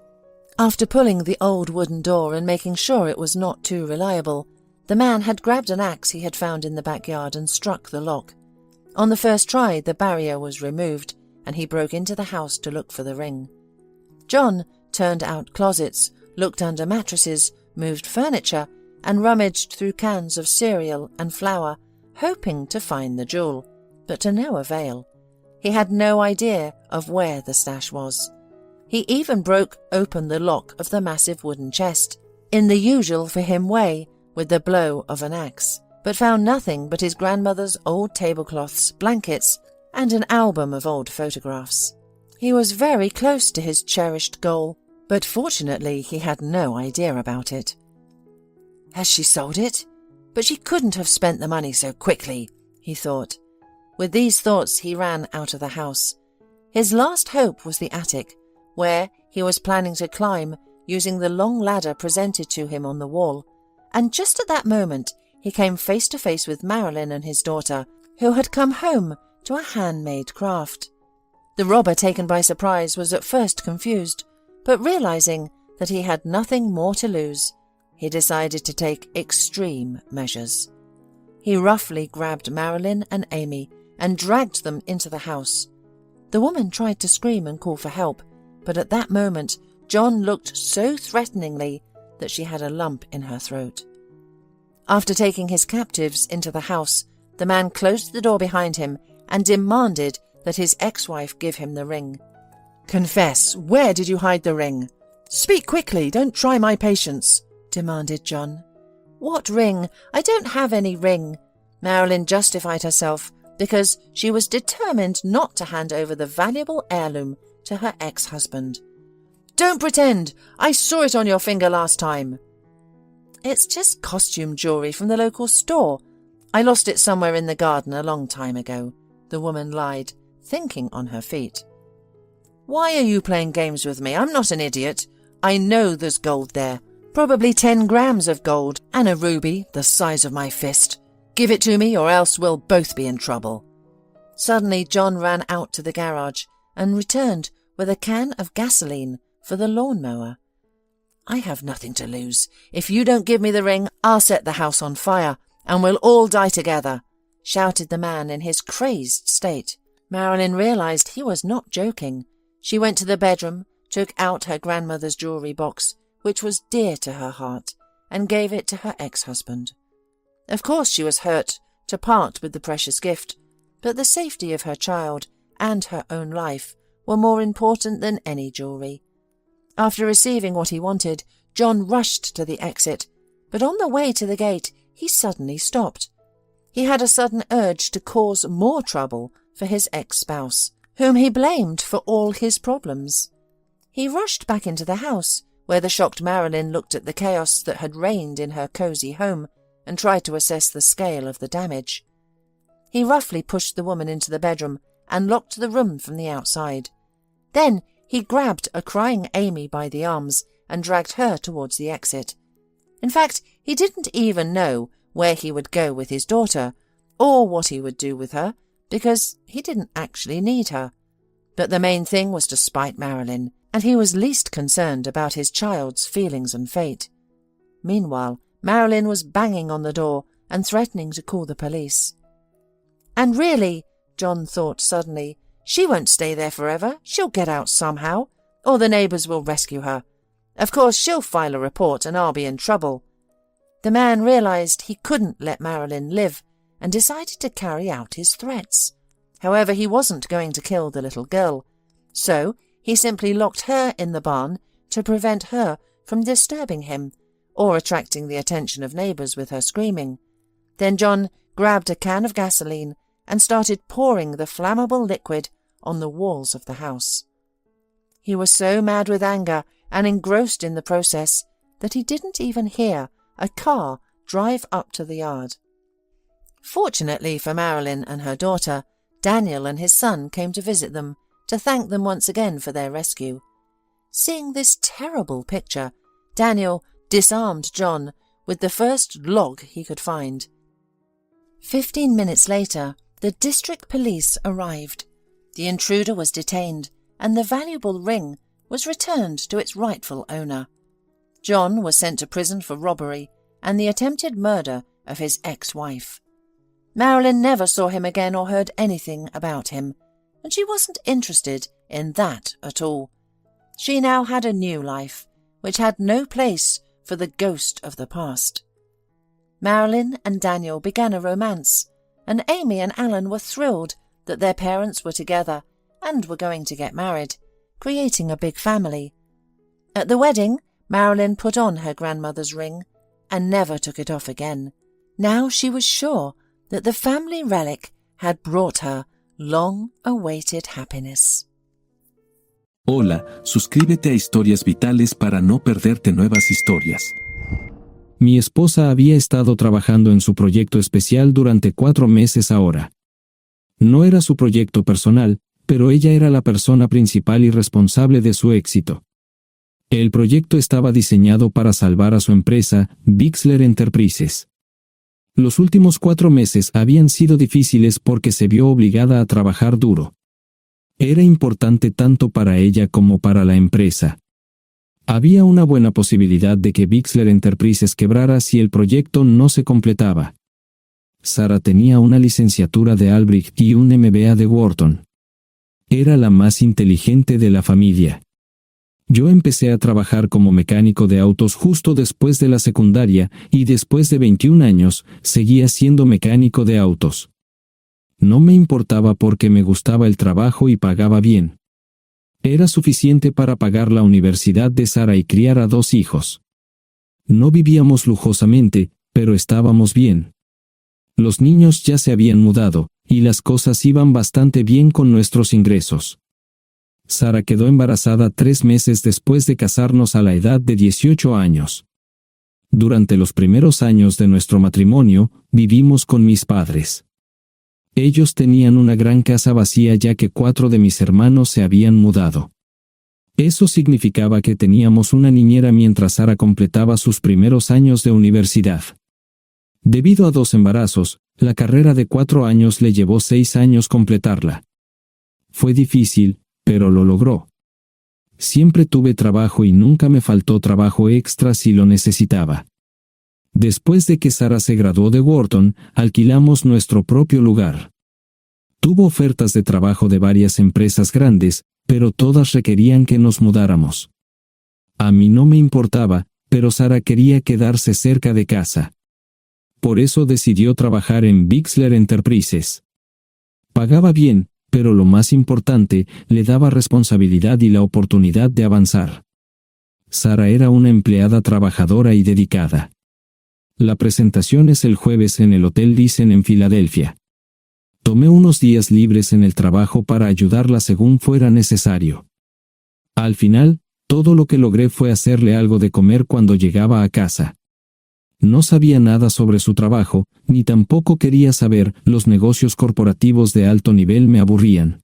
After pulling the old wooden door and making sure it was not too reliable, the man had grabbed an axe he had found in the backyard and struck the lock. On the first try, the barrier was removed, and he broke into the house to look for the ring. John turned out closets, looked under mattresses, moved furniture, and rummaged through cans of cereal and flour, hoping to find the jewel, but to no avail. He had no idea of where the stash was. He even broke open the lock of the massive wooden chest, in the usual for him way, with the blow of an axe, but found nothing but his grandmother's old tablecloths, blankets, and an album of old photographs. He was very close to his cherished goal, but fortunately he had no idea about it. "Has she sold it? But she couldn't have spent the money so quickly," he thought. With these thoughts he ran out of the house. His last hope was the attic, where he was planning to climb using the long ladder presented to him on the wall, and just at that moment he came face to face with Marilyn and his daughter, who had come home to a handmade craft. The robber, taken by surprise, was at first confused, but realizing that he had nothing more to lose, he decided to take extreme measures. He roughly grabbed Marilyn and Amy and dragged them into the house. The woman tried to scream and call for help, but at that moment John looked so threateningly that she had a lump in her throat. After taking his captives into the house, the man closed the door behind him and demanded that his ex-wife give him the ring. "Confess, where did you hide the ring? Speak quickly, don't try my patience," demanded John. "What ring? I don't have any ring." Marilyn justified herself because she was determined not to hand over the valuable heirloom to her ex-husband. "Don't pretend! I saw it on your finger last time." "It's just costume jewellery from the local store. I lost it somewhere in the garden a long time ago," the woman lied, thinking on her feet. "Why are you playing games with me? I'm not an idiot. I know there's gold there. Probably 10 grams of gold and a ruby the size of my fist. Give it to me or else we'll both be in trouble." Suddenly John ran out to the garage and returned with a can of gasoline for the lawnmower. "I have nothing to lose. If you don't give me the ring, I'll set the house on fire and we'll all die together," shouted the man in his crazed state. Marilyn realized he was not joking. She went to the bedroom, took out her grandmother's jewelry box, which was dear to her heart, and gave it to her ex-husband. Of course she was hurt to part with the precious gift, but the safety of her child and her own life were more important than any jewelry. After receiving what he wanted, John rushed to the exit, but on the way to the gate he suddenly stopped. He had a sudden urge to cause more trouble for his ex-spouse, whom he blamed for all his problems. He rushed back into the house, where the shocked Marilyn looked at the chaos that had reigned in her cosy home and tried to assess the scale of the damage. He roughly pushed the woman into the bedroom and locked the room from the outside. Then he grabbed a crying Amy by the arms and dragged her towards the exit. In fact, he didn't even know where he would go with his daughter, or what he would do with her, because he didn't actually need her. But the main thing was to spite Marilyn, and he was least concerned about his child's feelings and fate. Meanwhile, Marilyn was banging on the door and threatening to call the police. And really, John thought suddenly, she won't stay there forever. She'll get out somehow, or the neighbours will rescue her. Of course, she'll file a report and I'll be in trouble. The man realised he couldn't let Marilyn live and decided to carry out his threats. However, he wasn't going to kill the little girl, so he simply locked her in the barn to prevent her from disturbing him or attracting the attention of neighbours with her screaming. Then John grabbed a can of gasoline and started pouring the flammable liquid on the walls of the house. He was so mad with anger and engrossed in the process that he didn't even hear a car drive up to the yard. Fortunately for Marilyn and her daughter, Daniel and his son came to visit them to thank them once again for their rescue. Seeing this terrible picture, Daniel disarmed John with the first log he could find. 15 minutes later, the district police arrived. The intruder was detained, and the valuable ring was returned to its rightful owner. John was sent to prison for robbery and the attempted murder of his ex-wife. Marilyn never saw him again or heard anything about him, and she wasn't interested in that at all. She now had a new life, which had no place for the ghost of the past. Marilyn and Daniel began a romance, and Amy and Alan were thrilled that their parents were together and were going to get married, creating a big family. At the wedding, Marilyn put on her grandmother's ring and never took it off again. Now she was sure that the family relic had brought her long-awaited happiness. Hola, suscríbete a Historias Vitales para no perderte nuevas historias. Mi esposa había estado trabajando en su proyecto especial durante 4 meses ahora. No era su proyecto personal, pero ella era la persona principal y responsable de su éxito. El proyecto estaba diseñado para salvar a su empresa, Bixler Enterprises. Los últimos 4 meses habían sido difíciles porque se vio obligada a trabajar duro. Era importante tanto para ella como para la empresa. Había una buena posibilidad de que Bixler Enterprises quebrara si el proyecto no se completaba. Sara tenía una licenciatura de Albrecht y un MBA de Wharton. Era la más inteligente de la familia. Yo empecé a trabajar como mecánico de autos justo después de la secundaria y después de 21 años seguía siendo mecánico de autos. No me importaba porque me gustaba el trabajo y pagaba bien. Era suficiente para pagar la universidad de Sara y criar a 2 hijos. No vivíamos lujosamente, pero estábamos bien. Los niños ya se habían mudado, y las cosas iban bastante bien con nuestros ingresos. Sara quedó embarazada 3 meses después de casarnos a la edad de 18 años. Durante los primeros años de nuestro matrimonio, vivimos con mis padres. Ellos tenían una gran casa vacía ya que 4 de mis hermanos se habían mudado. Eso significaba que teníamos una niñera mientras Sara completaba sus primeros años de universidad. Debido a 2 embarazos, la carrera de 4 años le llevó 6 años completarla. Fue difícil, pero lo logró. Siempre tuve trabajo y nunca me faltó trabajo extra si lo necesitaba. Después de que Sara se graduó de Wharton, alquilamos nuestro propio lugar. Tuvo ofertas de trabajo de varias empresas grandes, pero todas requerían que nos mudáramos. A mí no me importaba, pero Sara quería quedarse cerca de casa. Por eso decidió trabajar en Bixler Enterprises. Pagaba bien, pero lo más importante, le daba responsabilidad y la oportunidad de avanzar. Sara era una empleada trabajadora y dedicada. La presentación es el jueves en el Hotel Thyssen en Filadelfia. Tomé unos días libres en el trabajo para ayudarla según fuera necesario. Al final, todo lo que logré fue hacerle algo de comer cuando llegaba a casa. No sabía nada sobre su trabajo, ni tampoco quería saber. Los negocios corporativos de alto nivel me aburrían.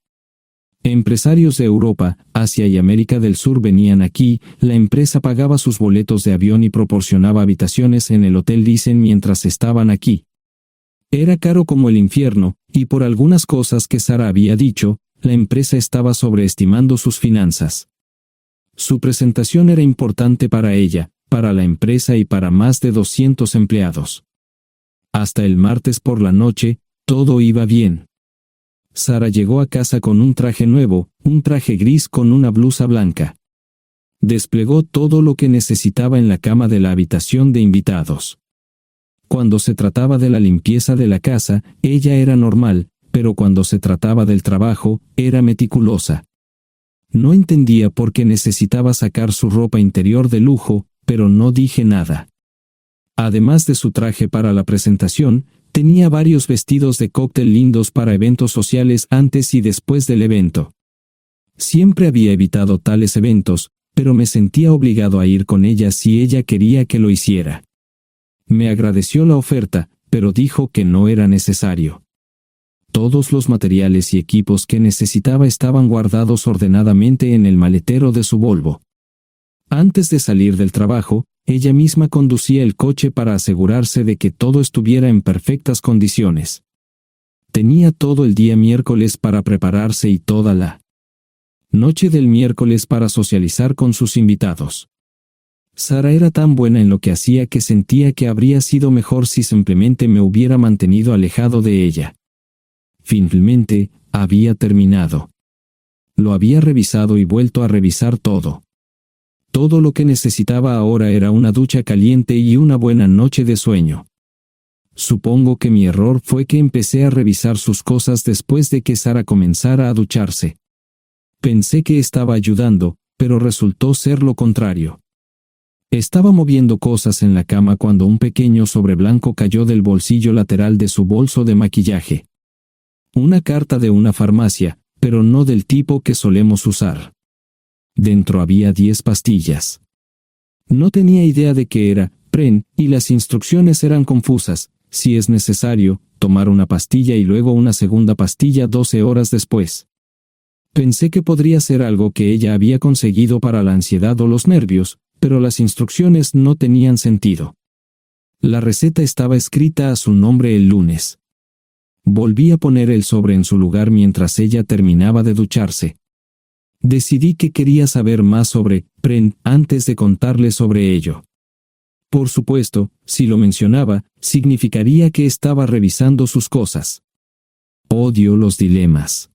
Empresarios de Europa, Asia y América del Sur venían aquí, la empresa pagaba sus boletos de avión y proporcionaba habitaciones en el Hotel Thyssen mientras estaban aquí. Era caro como el infierno, y por algunas cosas que Sara había dicho, la empresa estaba sobreestimando sus finanzas. Su presentación era importante para ella, para la empresa y para más de 200 empleados. Hasta el martes por la noche, todo iba bien. Sara llegó a casa con un traje nuevo, un traje gris con una blusa blanca. Desplegó todo lo que necesitaba en la cama de la habitación de invitados. Cuando se trataba de la limpieza de la casa, ella era normal, pero cuando se trataba del trabajo, era meticulosa. No entendía por qué necesitaba sacar su ropa interior de lujo, pero no dije nada. Además de su traje para la presentación, tenía varios vestidos de cóctel lindos para eventos sociales antes y después del evento. Siempre había evitado tales eventos, pero me sentía obligado a ir con ella si ella quería que lo hiciera. Me agradeció la oferta, pero dijo que no era necesario. Todos los materiales y equipos que necesitaba estaban guardados ordenadamente en el maletero de su Volvo. Antes de salir del trabajo, ella misma conducía el coche para asegurarse de que todo estuviera en perfectas condiciones. Tenía todo el día miércoles para prepararse y toda la noche del miércoles para socializar con sus invitados. Sara era tan buena en lo que hacía que sentía que habría sido mejor si simplemente me hubiera mantenido alejado de ella. Finalmente, había terminado. Lo había revisado y vuelto a revisar todo. Todo lo que necesitaba ahora era una ducha caliente y una buena noche de sueño. Supongo que mi error fue que empecé a revisar sus cosas después de que Sara comenzara a ducharse. Pensé que estaba ayudando, pero resultó ser lo contrario. Estaba moviendo cosas en la cama cuando un pequeño sobre blanco cayó del bolsillo lateral de su bolso de maquillaje. Una carta de una farmacia, pero no del tipo que solemos usar. Dentro había 10 pastillas. No tenía idea de qué era, Pren, y las instrucciones eran confusas. Si es necesario, tomar una pastilla y luego una segunda pastilla 12 horas después. Pensé que podría ser algo que ella había conseguido para la ansiedad o los nervios, pero las instrucciones no tenían sentido. La receta estaba escrita a su nombre el lunes. Volví a poner el sobre en su lugar mientras ella terminaba de ducharse. Decidí que quería saber más sobre Pren antes de contarle sobre ello. Por supuesto, si lo mencionaba, significaría que estaba revisando sus cosas. Odio los dilemas.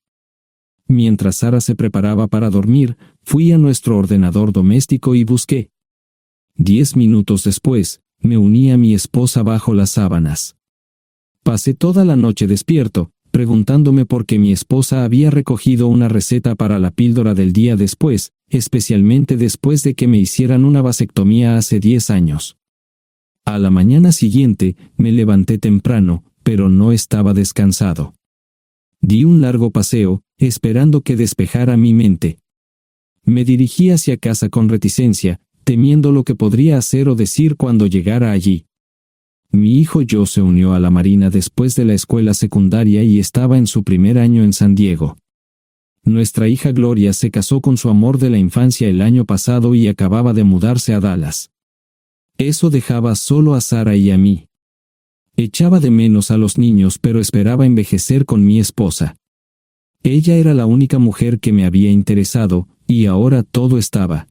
Mientras Sara se preparaba para dormir, fui a nuestro ordenador doméstico y busqué. 10 minutos después, me uní a mi esposa bajo las sábanas. Pasé toda la noche despierto, preguntándome por qué mi esposa había recogido una receta para la píldora del día después, especialmente después de que me hicieran una vasectomía hace 10 años. A la mañana siguiente, me levanté temprano, pero no estaba descansado. Di un largo paseo, esperando que despejara mi mente. Me dirigí hacia casa con reticencia, temiendo lo que podría hacer o decir cuando llegara allí. Mi hijo Joe se unió a la Marina después de la escuela secundaria y estaba en su primer año en San Diego. Nuestra hija Gloria se casó con su amor de la infancia el año pasado y acababa de mudarse a Dallas. Eso dejaba solo a Sara y a mí. Echaba de menos a los niños, pero esperaba envejecer con mi esposa. Ella era la única mujer que me había interesado, y ahora todo estaba.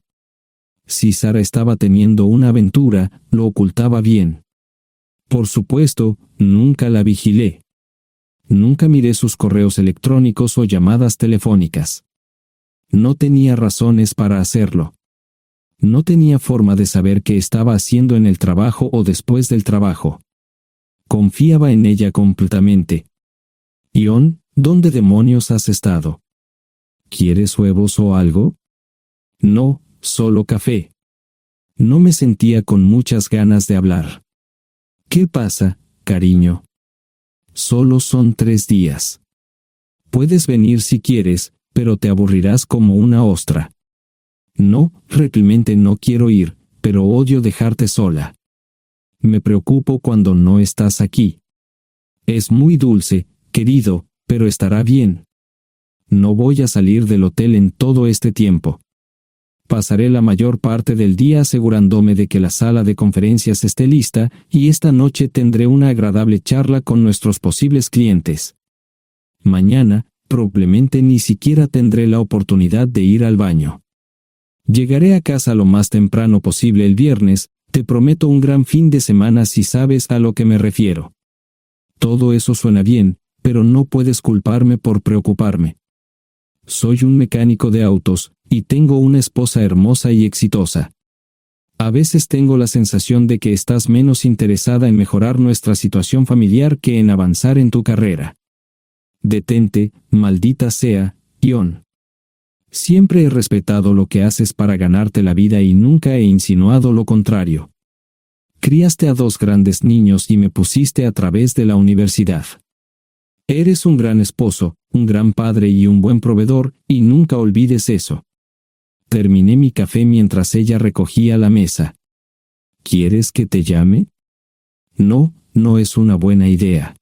Si Sara estaba teniendo una aventura, lo ocultaba bien. Por supuesto, nunca la vigilé. Nunca miré sus correos electrónicos o llamadas telefónicas. No tenía razones para hacerlo. No tenía forma de saber qué estaba haciendo en el trabajo o después del trabajo. Confiaba en ella completamente. Ion, ¿dónde demonios has estado? ¿Quieres huevos o algo? No, solo café. No me sentía con muchas ganas de hablar. ¿Qué pasa, cariño? Solo son 3 días. Puedes venir si quieres, pero te aburrirás como una ostra. No, realmente no quiero ir, pero odio dejarte sola. Me preocupo cuando no estás aquí. Es muy dulce, querido, pero estará bien. No voy a salir del hotel en todo este tiempo. Pasaré la mayor parte del día asegurándome de que la sala de conferencias esté lista, y esta noche tendré una agradable charla con nuestros posibles clientes. Mañana, probablemente ni siquiera tendré la oportunidad de ir al baño. Llegaré a casa lo más temprano posible el viernes, te prometo un gran fin de semana si sabes a lo que me refiero. Todo eso suena bien, pero no puedes culparme por preocuparme. Soy un mecánico de autos, y tengo una esposa hermosa y exitosa. A veces tengo la sensación de que estás menos interesada en mejorar nuestra situación familiar que en avanzar en tu carrera. Detente, maldita sea, Ion. Siempre he respetado lo que haces para ganarte la vida y nunca he insinuado lo contrario. Criaste a 2 grandes niños y me pusiste a través de la universidad. Eres un gran esposo, un gran padre y un buen proveedor, y nunca olvides eso. Terminé mi café mientras ella recogía la mesa. ¿Quieres que te llame? No, no es una buena idea.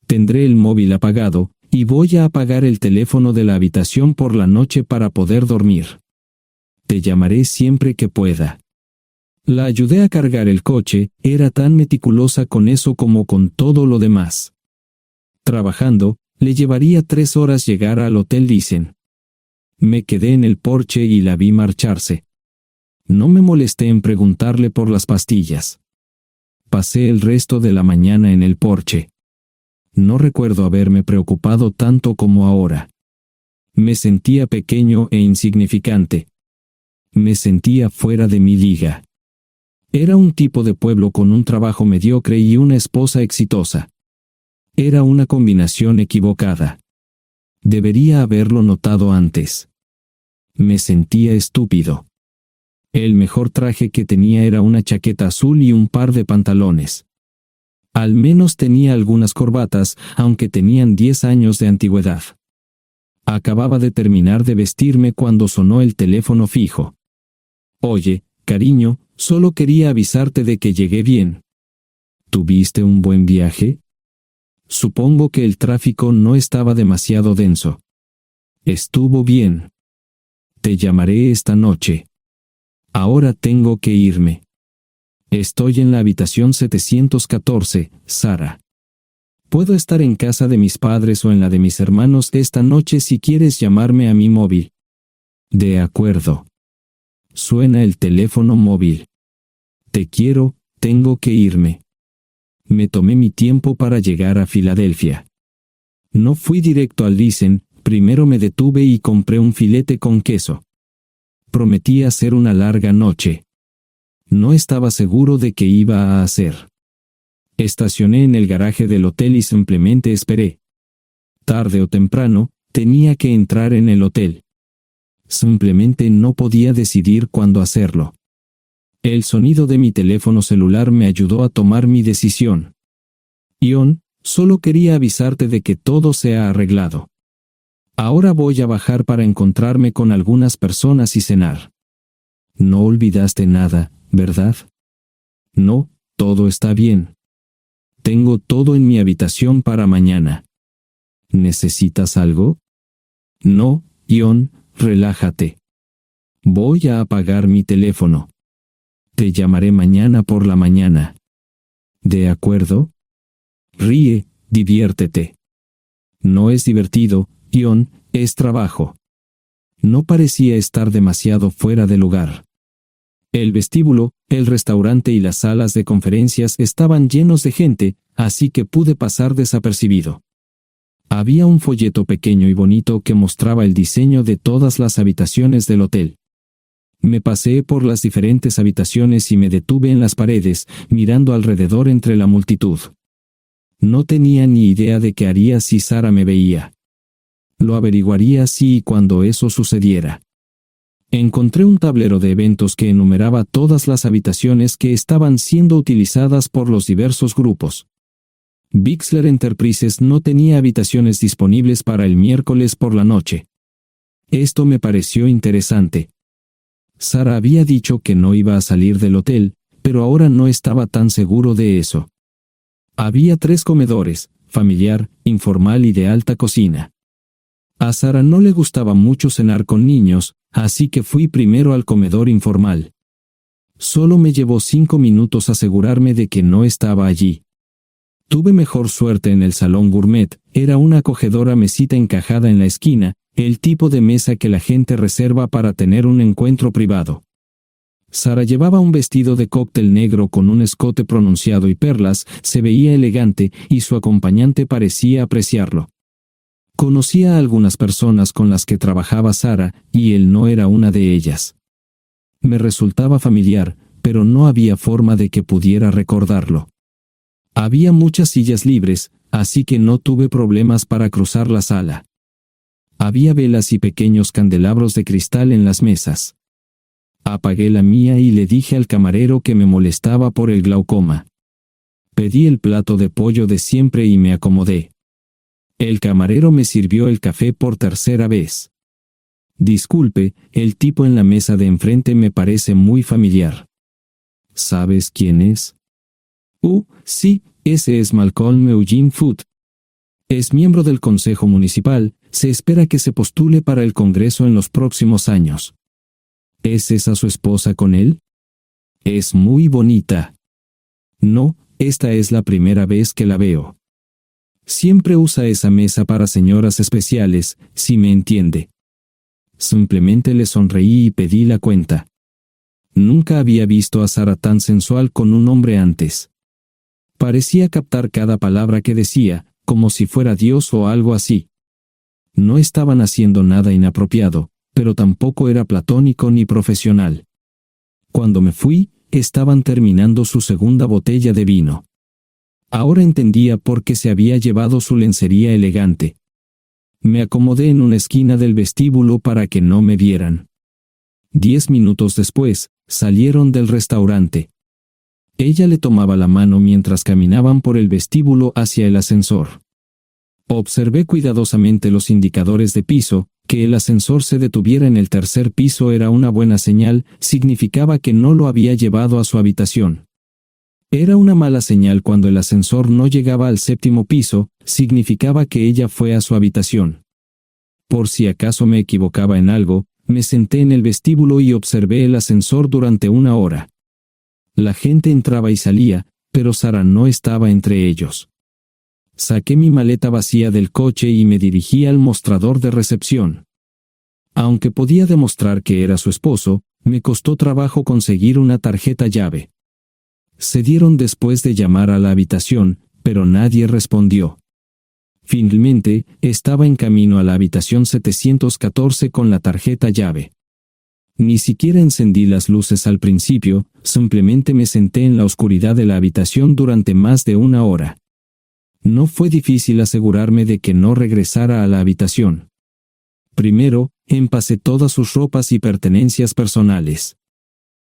Tendré el móvil apagado, y voy a apagar el teléfono de la habitación por la noche para poder dormir. Te llamaré siempre que pueda. La ayudé a cargar el coche, era tan meticulosa con eso como con todo lo demás. Trabajando, le llevaría 3 horas llegar al Hotel Thyssen. Me quedé en el porche y la vi marcharse. No me molesté en preguntarle por las pastillas. Pasé el resto de la mañana en el porche. No recuerdo haberme preocupado tanto como ahora. Me sentía pequeño e insignificante. Me sentía fuera de mi liga. Era un tipo de pueblo con un trabajo mediocre y una esposa exitosa. Era una combinación equivocada. Debería haberlo notado antes. Me sentía estúpido. El mejor traje que tenía era una chaqueta azul y un par de pantalones. Al menos tenía algunas corbatas, aunque tenían 10 años de antigüedad. Acababa de terminar de vestirme cuando sonó el teléfono fijo. Oye, cariño, solo quería avisarte de que llegué bien. ¿Tuviste un buen viaje? Supongo que el tráfico no estaba demasiado denso. Estuvo bien. Te llamaré esta noche. Ahora tengo que irme. Estoy en la habitación 714, Sara. Puedo estar en casa de mis padres o en la de mis hermanos esta noche si quieres llamarme a mi móvil. De acuerdo. Suena el teléfono móvil. Te quiero, tengo que irme. Me tomé mi tiempo para llegar a Filadelfia. No fui directo al Thyssen, primero me detuve y compré un filete con queso. Prometí hacer una larga noche. No estaba seguro de qué iba a hacer. Estacioné en el garaje del hotel y simplemente esperé. Tarde o temprano, tenía que entrar en el hotel. Simplemente no podía decidir cuándo hacerlo. El sonido de mi teléfono celular me ayudó a tomar mi decisión. Ion, solo quería avisarte de que todo se ha arreglado. Ahora voy a bajar para encontrarme con algunas personas y cenar. No olvidaste nada, ¿verdad? No, todo está bien. Tengo todo en mi habitación para mañana. ¿Necesitas algo? No, Ion, relájate. Voy a apagar mi teléfono. Te llamaré mañana por la mañana. ¿De acuerdo? Ríe, diviértete. No es divertido, Ion, es trabajo. No parecía estar demasiado fuera de lugar. El vestíbulo, el restaurante y las salas de conferencias estaban llenos de gente, así que pude pasar desapercibido. Había un folleto pequeño y bonito que mostraba el diseño de todas las habitaciones del hotel. Me paseé por las diferentes habitaciones y me detuve en las paredes, mirando alrededor entre la multitud. No tenía ni idea de qué haría si Sara me veía. Lo averiguaría si y cuando eso sucediera. Encontré un tablero de eventos que enumeraba todas las habitaciones que estaban siendo utilizadas por los diversos grupos. Bixler Enterprises no tenía habitaciones disponibles para el miércoles por la noche. Esto me pareció interesante. Sara había dicho que no iba a salir del hotel, pero ahora no estaba tan seguro de eso. Había 3 comedores, familiar, informal y de alta cocina. A Sara no le gustaba mucho cenar con niños, así que fui primero al comedor informal. Solo me llevó 5 minutos asegurarme de que no estaba allí. Tuve mejor suerte en el salón gourmet, era una acogedora mesita encajada en la esquina, el tipo de mesa que la gente reserva para tener un encuentro privado. Sara llevaba un vestido de cóctel negro con un escote pronunciado y perlas, se veía elegante y su acompañante parecía apreciarlo. Conocía a algunas personas con las que trabajaba Sara, y él no era una de ellas. Me resultaba familiar, pero no había forma de que pudiera recordarlo. Había muchas sillas libres, así que no tuve problemas para cruzar la sala. Había velas y pequeños candelabros de cristal en las mesas. Apagué la mía y le dije al camarero que me molestaba por el glaucoma. Pedí el plato de pollo de siempre y me acomodé. El camarero me sirvió el café por tercera vez. Disculpe, el tipo en la mesa de enfrente me parece muy familiar. ¿Sabes quién es? Sí, ese es Malcolm Eugene Foote. Es miembro del Consejo Municipal, se espera que se postule para el Congreso en los próximos años. ¿Es esa su esposa con él? Es muy bonita. No, esta es la primera vez que la veo. Siempre usa esa mesa para señoras especiales, si me entiende. Simplemente le sonreí y pedí la cuenta. Nunca había visto a Sara tan sensual con un hombre antes. Parecía captar cada palabra que decía, como si fuera Dios o algo así. No estaban haciendo nada inapropiado, pero tampoco era platónico ni profesional. Cuando me fui, estaban terminando su segunda botella de vino. Ahora entendía por qué se había llevado su lencería elegante. Me acomodé en una esquina del vestíbulo para que no me vieran. 10 minutos después, salieron del restaurante. Ella le tomaba la mano mientras caminaban por el vestíbulo hacia el ascensor. Observé cuidadosamente los indicadores de piso, que el ascensor se detuviera en el 3er piso era una buena señal, significaba que no lo había llevado a su habitación. Era una mala señal cuando el ascensor no llegaba al 7º piso, significaba que ella fue a su habitación. Por si acaso me equivocaba en algo, me senté en el vestíbulo y observé el ascensor durante 1 hora. La gente entraba y salía, pero Sara no estaba entre ellos. Saqué mi maleta vacía del coche y me dirigí al mostrador de recepción. Aunque podía demostrar que era su esposo, me costó trabajo conseguir una tarjeta llave. Se dieron después de llamar a la habitación, pero nadie respondió. Finalmente, estaba en camino a la habitación 714 con la tarjeta llave. Ni siquiera encendí las luces al principio, simplemente me senté en la oscuridad de la habitación durante más de 1 hora. No fue difícil asegurarme de que no regresara a la habitación. Primero, empacé todas sus ropas y pertenencias personales.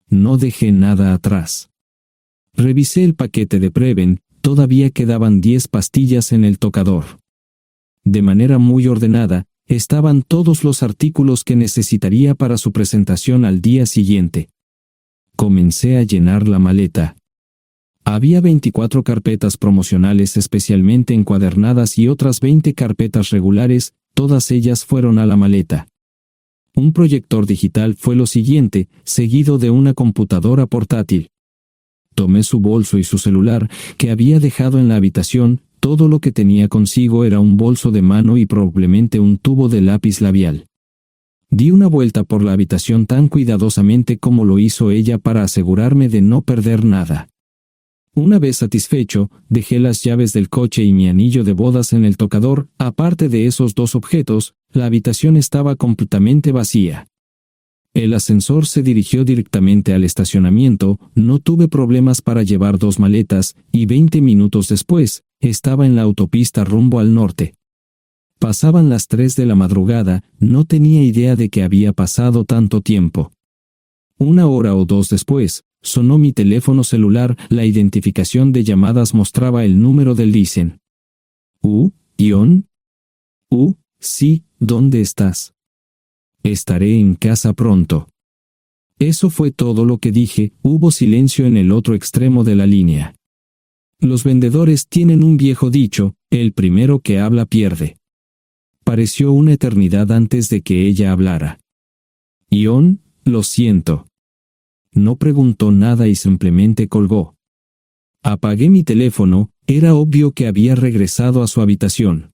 No dejé nada atrás. Revisé el paquete de Preven, todavía quedaban 10 pastillas en el tocador. De manera muy ordenada, estaban todos los artículos que necesitaría para su presentación al día siguiente. Comencé a llenar la maleta. Había 24 carpetas promocionales especialmente encuadernadas y otras 20 carpetas regulares, todas ellas fueron a la maleta. Un proyector digital fue lo siguiente, seguido de una computadora portátil. Tomé su bolso y su celular, que había dejado en la habitación. Todo lo que tenía consigo era un bolso de mano y probablemente un tubo de lápiz labial. Di una vuelta por la habitación tan cuidadosamente como lo hizo ella para asegurarme de no perder nada. Una vez satisfecho, dejé las llaves del coche y mi anillo de bodas en el tocador. Aparte de esos dos objetos, la habitación estaba completamente vacía. El ascensor se dirigió directamente al estacionamiento, no tuve problemas para llevar 2 maletas, y 20 minutos después, estaba en la autopista rumbo al norte. Pasaban las 3 de la madrugada, no tenía idea de que había pasado tanto tiempo. 1 hora o 2 después, sonó mi teléfono celular, la identificación de llamadas mostraba el número del Dicen. ¿Ion? Sí, ¿dónde estás? Estaré en casa pronto. Eso fue todo lo que dije. Hubo silencio en el otro extremo de la línea. Los vendedores tienen un viejo dicho, el primero que habla pierde. Pareció una eternidad antes de que ella hablara. Ion, lo siento. No preguntó nada y simplemente colgó. Apagué mi teléfono, era obvio que había regresado a su habitación.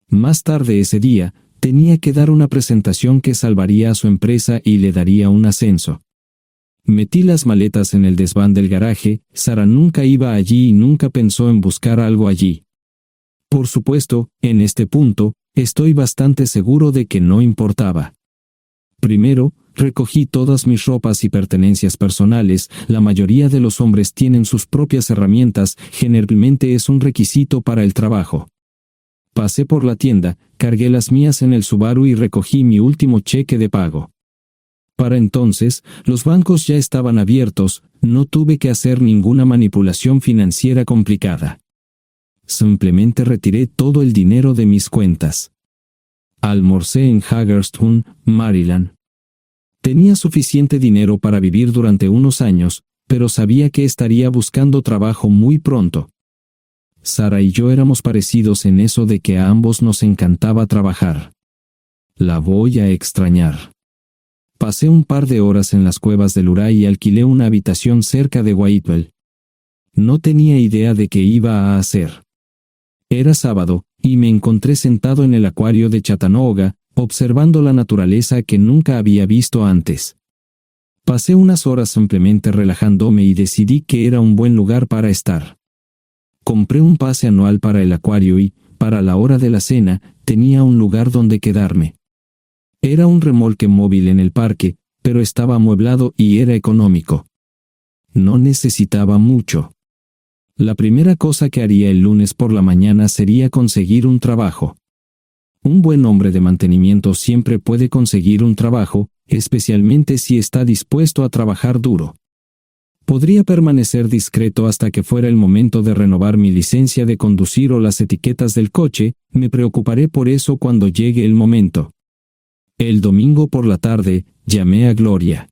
Más tarde ese día, tenía que dar una presentación que salvaría a su empresa y le daría un ascenso. Metí las maletas en el desván del garaje. Sara nunca iba allí y nunca pensó en buscar algo allí. Por supuesto, en este punto, estoy bastante seguro de que no importaba. Primero, recogí todas mis ropas y pertenencias personales. La mayoría de los hombres tienen sus propias herramientas, generalmente es un requisito para el trabajo. Pasé por la tienda, cargué las mías en el Subaru y recogí mi último cheque de pago. Para entonces, los bancos ya estaban abiertos, no tuve que hacer ninguna manipulación financiera complicada. Simplemente retiré todo el dinero de mis cuentas. Almorcé en Hagerstown, Maryland. Tenía suficiente dinero para vivir durante unos años, pero sabía que estaría buscando trabajo muy pronto. Sara y yo éramos parecidos en eso de que a ambos nos encantaba trabajar. La voy a extrañar. Pasé un par de horas en las cuevas del Uray y alquilé una habitación cerca de Whitewell. No tenía idea de qué iba a hacer. Era sábado, y me encontré sentado en el acuario de Chattanooga, observando la naturaleza que nunca había visto antes. Pasé unas horas simplemente relajándome y decidí que era un buen lugar para estar. Compré un pase anual para el acuario y, para la hora de la cena, tenía un lugar donde quedarme. Era un remolque móvil en el parque, pero estaba amueblado y era económico. No necesitaba mucho. La primera cosa que haría el lunes por la mañana sería conseguir un trabajo. Un buen hombre de mantenimiento siempre puede conseguir un trabajo, especialmente si está dispuesto a trabajar duro. Podría permanecer discreto hasta que fuera el momento de renovar mi licencia de conducir o las etiquetas del coche. Me preocuparé por eso cuando llegue el momento. El domingo por la tarde, llamé a Gloria.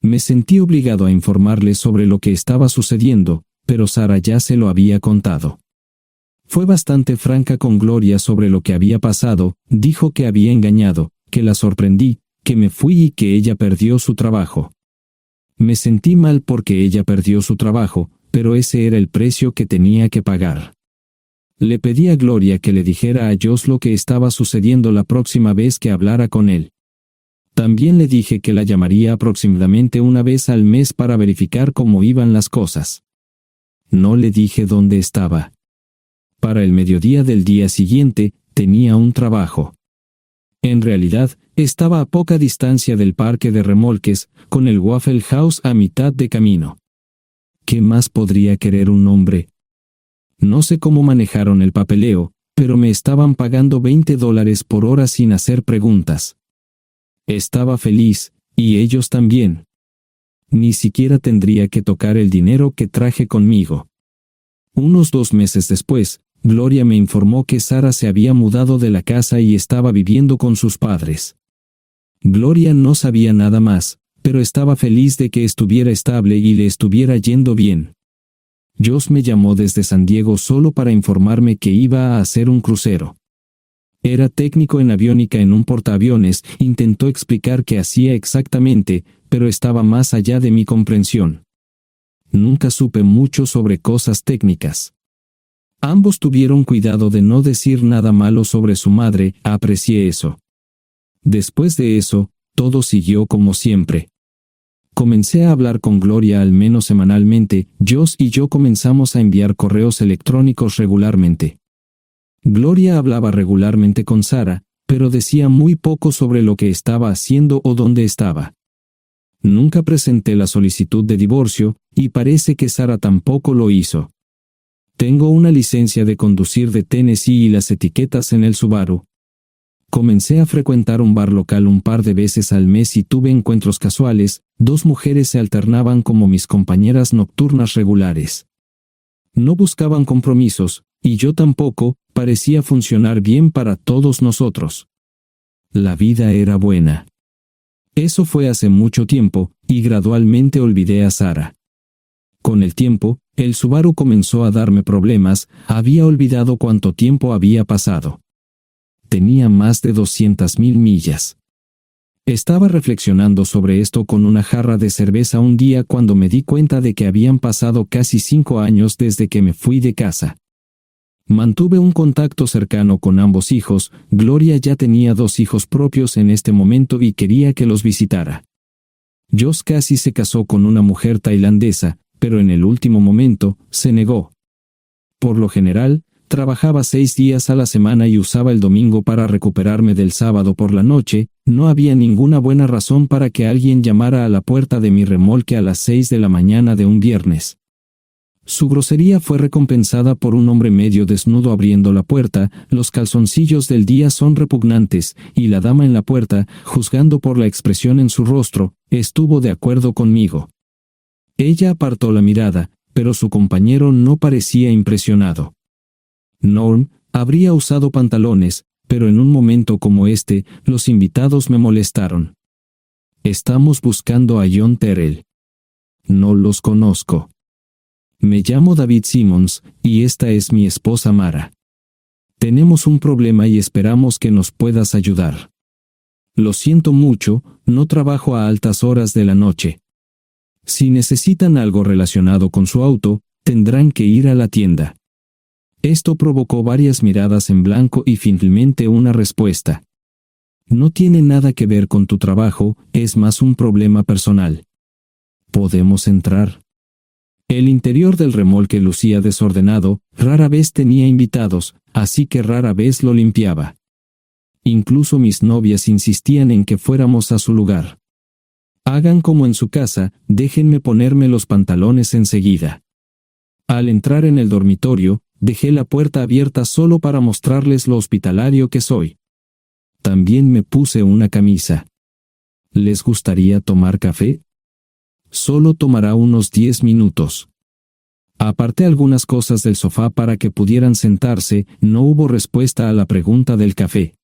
Me sentí obligado a informarle sobre lo que estaba sucediendo, pero Sara ya se lo había contado. Fue bastante franca con Gloria sobre lo que había pasado. Dijo que había engañado, que la sorprendí, que me fui y que ella perdió su trabajo. Me sentí mal porque ella perdió su trabajo, pero ese era el precio que tenía que pagar. Le pedí a Gloria que le dijera a Josh lo que estaba sucediendo la próxima vez que hablara con él. También le dije que la llamaría aproximadamente una vez al mes para verificar cómo iban las cosas. No le dije dónde estaba. Para el mediodía del día siguiente, tenía un trabajo. En realidad, estaba a poca distancia del parque de remolques, con el Waffle House a mitad de camino. ¿Qué más podría querer un hombre? No sé cómo manejaron el papeleo, pero me estaban pagando $20 por hora sin hacer preguntas. Estaba feliz, y ellos también. Ni siquiera tendría que tocar el dinero que traje conmigo. Unos 2 meses después, Gloria me informó que Sara se había mudado de la casa y estaba viviendo con sus padres. Gloria no sabía nada más, pero estaba feliz de que estuviera estable y le estuviera yendo bien. Josh me llamó desde San Diego solo para informarme que iba a hacer un crucero. Era técnico en aviónica en un portaaviones. Intentó explicar qué hacía exactamente, pero estaba más allá de mi comprensión. Nunca supe mucho sobre cosas técnicas. Ambos tuvieron cuidado de no decir nada malo sobre su madre. Aprecié eso. Después de eso, todo siguió como siempre. Comencé a hablar con Gloria al menos semanalmente. Josh y yo comenzamos a enviar correos electrónicos regularmente. Gloria hablaba regularmente con Sara, pero decía muy poco sobre lo que estaba haciendo o dónde estaba. Nunca presenté la solicitud de divorcio, y parece que Sara tampoco lo hizo. Tengo una licencia de conducir de Tennessee y las etiquetas en el Subaru. Comencé a frecuentar un bar local un par de veces al mes y tuve encuentros casuales. 2 mujeres se alternaban como mis compañeras nocturnas regulares. No buscaban compromisos, y yo tampoco. Parecía funcionar bien para todos nosotros. La vida era buena. Eso fue hace mucho tiempo, y gradualmente olvidé a Sara. Con el tiempo, el Subaru comenzó a darme problemas. Había olvidado cuánto tiempo había pasado. Tenía más de 200,000 millas. Estaba reflexionando sobre esto con una jarra de cerveza un día cuando me di cuenta de que habían pasado casi 5 años desde que me fui de casa. Mantuve un contacto cercano con ambos hijos. Gloria ya tenía 2 hijos propios en este momento y quería que los visitara. Josh casi se casó con una mujer tailandesa, pero en el último momento, se negó. Por lo general, trabajaba 6 días a la semana y usaba el domingo para recuperarme del sábado por la noche. No había ninguna buena razón para que alguien llamara a la puerta de mi remolque a las 6 de la mañana de un viernes. Su grosería fue recompensada por un hombre medio desnudo abriendo la puerta. Los calzoncillos del día son repugnantes, y la dama en la puerta, juzgando por la expresión en su rostro, estuvo de acuerdo conmigo. Ella apartó la mirada, pero su compañero no parecía impresionado. Norm habría usado pantalones, pero en un momento como este, los invitados me molestaron. Estamos buscando a John Terrell. No los conozco. Me llamo David Simmons, y esta es mi esposa Mara. Tenemos un problema y esperamos que nos puedas ayudar. Lo siento mucho, no trabajo a altas horas de la noche. Si necesitan algo relacionado con su auto, tendrán que ir a la tienda. Esto provocó varias miradas en blanco y finalmente una respuesta. No tiene nada que ver con tu trabajo, es más un problema personal. ¿Podemos entrar? El interior del remolque lucía desordenado. Rara vez tenía invitados, así que rara vez lo limpiaba. Incluso mis novias insistían en que fuéramos a su lugar. Hagan como en su casa, déjenme ponerme los pantalones enseguida. Al entrar en el dormitorio, dejé la puerta abierta solo para mostrarles lo hospitalario que soy. También me puse una camisa. ¿Les gustaría tomar café? Solo tomará unos 10 minutos. Aparté algunas cosas del sofá para que pudieran sentarse. No hubo respuesta a la pregunta del café.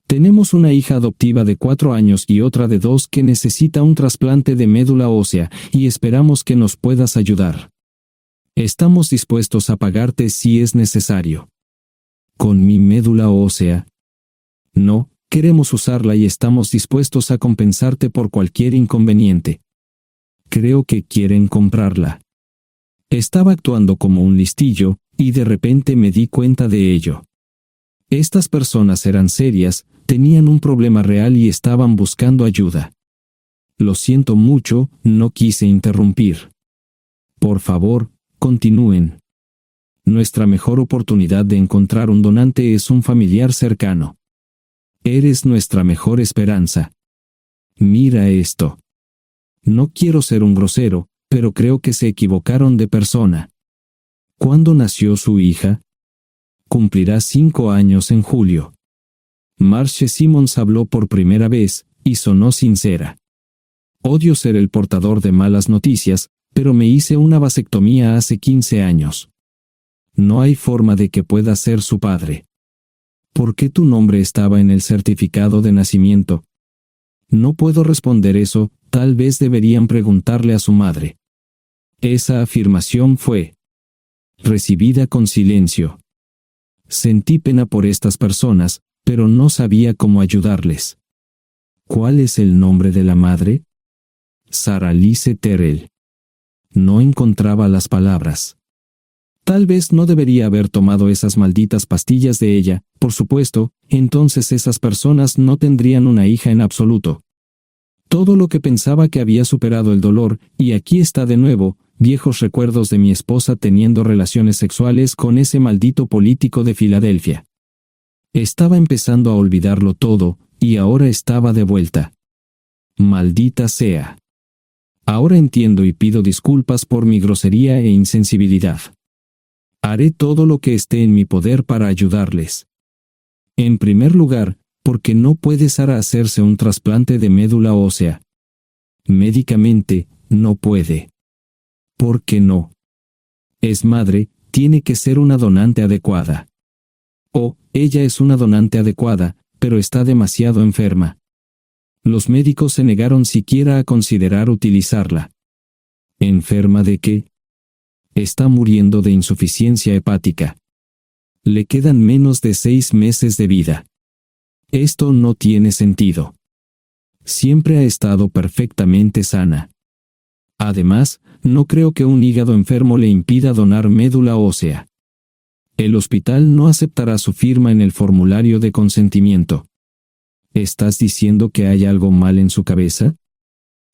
Tenemos una hija adoptiva de 4 años y otra de 2 que necesita un trasplante de médula ósea, y esperamos que nos puedas ayudar. Estamos dispuestos a pagarte si es necesario. ¿Con mi médula ósea? No, queremos usarla y estamos dispuestos a compensarte por cualquier inconveniente. Creo que quieren comprarla. Estaba actuando como un listillo, y de repente me di cuenta de ello. Estas personas eran serias, tenían un problema real y estaban buscando ayuda. Lo siento mucho, no quise interrumpir. Por favor, continúen. Nuestra mejor oportunidad de encontrar un donante es un familiar cercano. Eres nuestra mejor esperanza. Mira esto. No quiero ser un grosero, pero creo que se equivocaron de persona. ¿Cuándo nació su hija? Cumplirá 5 años en julio. Marche Simmons habló por primera vez, y sonó sincera. Odio ser el portador de malas noticias, pero me hice una vasectomía hace 15 años. No hay forma de que pueda ser su padre. ¿Por qué tu nombre estaba en el certificado de nacimiento? No puedo responder eso, tal vez deberían preguntarle a su madre. Esa afirmación fue recibida con silencio. Sentí pena por estas personas, pero no sabía cómo ayudarles. ¿Cuál es el nombre de la madre? Sara Lise Terrell. No encontraba las palabras. Tal vez no debería haber tomado esas malditas pastillas de ella, por supuesto, entonces esas personas no tendrían una hija en absoluto. Todo lo que pensaba que había superado el dolor, y aquí está de nuevo, viejos recuerdos de mi esposa teniendo relaciones sexuales con ese maldito político de Filadelfia. Estaba empezando a olvidarlo todo, y ahora estaba de vuelta. Maldita sea. Ahora entiendo y pido disculpas por mi grosería e insensibilidad. Haré todo lo que esté en mi poder para ayudarles. En primer lugar, porque no puede Sara hacerse un trasplante de médula ósea. Médicamente, no puede. ¿Por qué no? Es madre, tiene que ser una donante adecuada. Ella es una donante adecuada, pero está demasiado enferma. Los médicos se negaron siquiera a considerar utilizarla. ¿Enferma de qué? Está muriendo de insuficiencia hepática. Le quedan menos de 6 meses de vida. Esto no tiene sentido. Siempre ha estado perfectamente sana. Además, no creo que un hígado enfermo le impida donar médula ósea. El hospital no aceptará su firma en el formulario de consentimiento. ¿Estás diciendo que hay algo mal en su cabeza?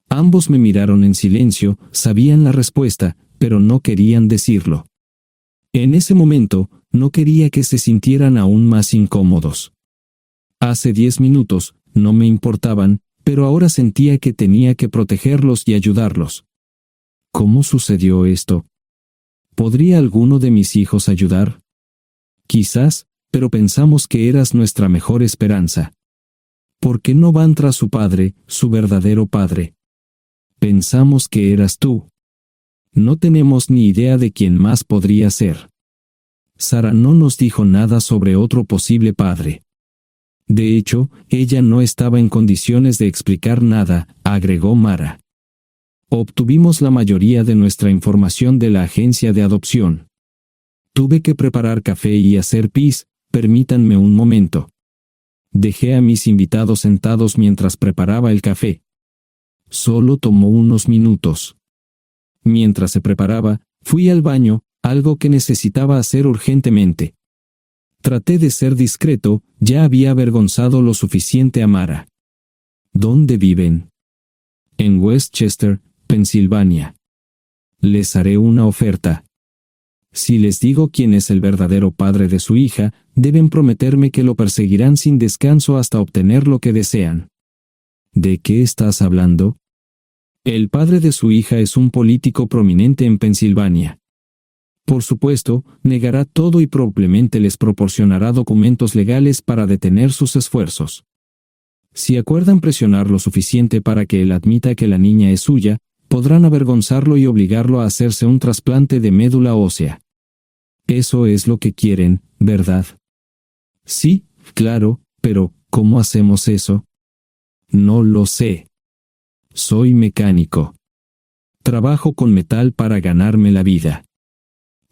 Ambos me miraron en silencio, sabían la respuesta, pero no querían decirlo. En ese momento, no quería que se sintieran aún más incómodos. Hace 10 minutos, no me importaban, pero ahora sentía que tenía que protegerlos y ayudarlos. ¿Cómo sucedió esto? ¿Podría alguno de mis hijos ayudar? Quizás, pero pensamos que eras nuestra mejor esperanza. ¿Por qué no van tras su padre, su verdadero padre? Pensamos que eras tú. No tenemos ni idea de quién más podría ser. Sara no nos dijo nada sobre otro posible padre. De hecho, ella no estaba en condiciones de explicar nada, agregó Mara. Obtuvimos la mayoría de nuestra información de la agencia de adopción. Tuve que preparar café y hacer pis, permítanme un momento. Dejé a mis invitados sentados mientras preparaba el café. Solo tomó unos minutos. Mientras se preparaba, fui al baño, algo que necesitaba hacer urgentemente. Traté de ser discreto, ya había avergonzado lo suficiente a Mara. ¿Dónde viven? En Westchester, Pensilvania. Les haré una oferta. Si les digo quién es el verdadero padre de su hija, deben prometerme que lo perseguirán sin descanso hasta obtener lo que desean. ¿De qué estás hablando? El padre de su hija es un político prominente en Pensilvania. Por supuesto, negará todo y probablemente les proporcionará documentos legales para detener sus esfuerzos. Si acuerdan presionar lo suficiente para que él admita que la niña es suya, podrán avergonzarlo y obligarlo a hacerse un trasplante de médula ósea. Eso es lo que quieren, ¿verdad? Sí, claro, pero ¿cómo hacemos eso? No lo sé. Soy mecánico. Trabajo con metal para ganarme la vida.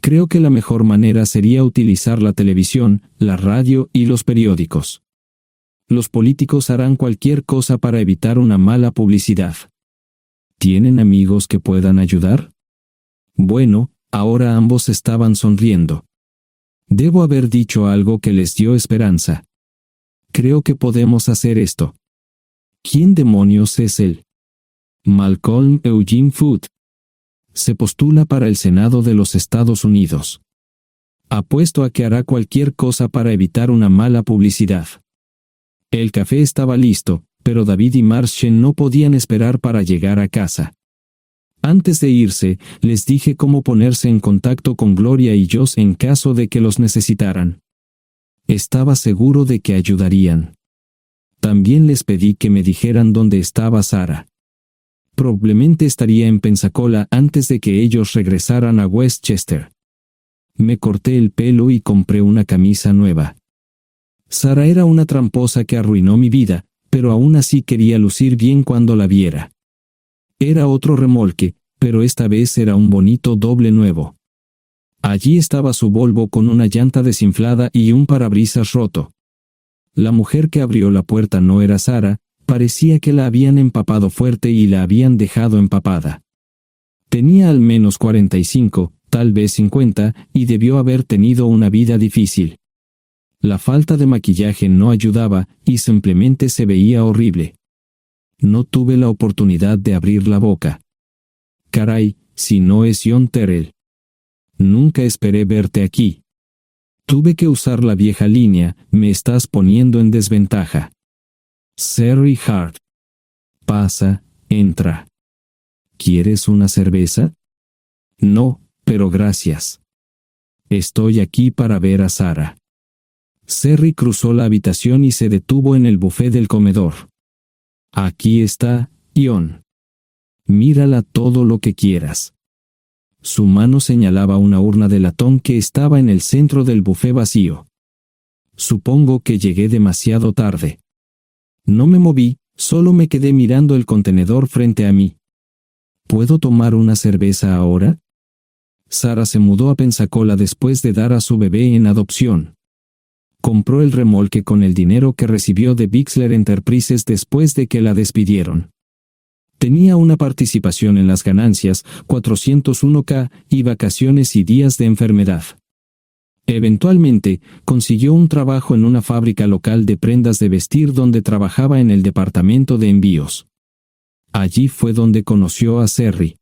Creo que la mejor manera sería utilizar la televisión, la radio y los periódicos. Los políticos harán cualquier cosa para evitar una mala publicidad. ¿Tienen amigos que puedan ayudar? Bueno, ahora ambos estaban sonriendo. Debo haber dicho algo que les dio esperanza. Creo que podemos hacer esto. ¿Quién demonios es él? Malcolm Eugene Foote. Se postula para el Senado de los Estados Unidos. Apuesto a que hará cualquier cosa para evitar una mala publicidad. El café estaba listo, pero David y Marshall no podían esperar para llegar a casa. Antes de irse, les dije cómo ponerse en contacto con Gloria y Josh en caso de que los necesitaran. Estaba seguro de que ayudarían. También les pedí que me dijeran dónde estaba Sara. Probablemente estaría en Pensacola antes de que ellos regresaran a Westchester. Me corté el pelo y compré una camisa nueva. Sara era una tramposa que arruinó mi vida, pero aún así quería lucir bien cuando la viera. Era otro remolque, pero esta vez era un bonito doble nuevo. Allí estaba su Volvo con una llanta desinflada y un parabrisas roto. La mujer que abrió la puerta no era Sara, parecía que la habían empapado fuerte y la habían dejado empapada. Tenía al menos 45, tal vez 50, y debió haber tenido una vida difícil. La falta de maquillaje no ayudaba, y simplemente se veía horrible. No tuve la oportunidad de abrir la boca. Caray, si no es John Terrell. Nunca esperé verte aquí. Tuve que usar la vieja línea, me estás poniendo en desventaja. Serry Hart. Pasa, entra. ¿Quieres una cerveza? No, pero gracias. Estoy aquí para ver a Sara. Serry cruzó la habitación y se detuvo en el buffet del comedor. Aquí está, John. Mírala todo lo que quieras. Su mano señalaba una urna de latón que estaba en el centro del buffet vacío. Supongo que llegué demasiado tarde. No me moví, solo me quedé mirando el contenedor frente a mí. ¿Puedo tomar una cerveza ahora? Sara se mudó a Pensacola después de dar a su bebé en adopción. Compró el remolque con el dinero que recibió de Bixler Enterprises después de que la despidieron. Tenía una participación en las ganancias, 401k, y vacaciones y días de enfermedad. Eventualmente, consiguió un trabajo en una fábrica local de prendas de vestir donde trabajaba en el departamento de envíos. Allí fue donde conoció a Serry.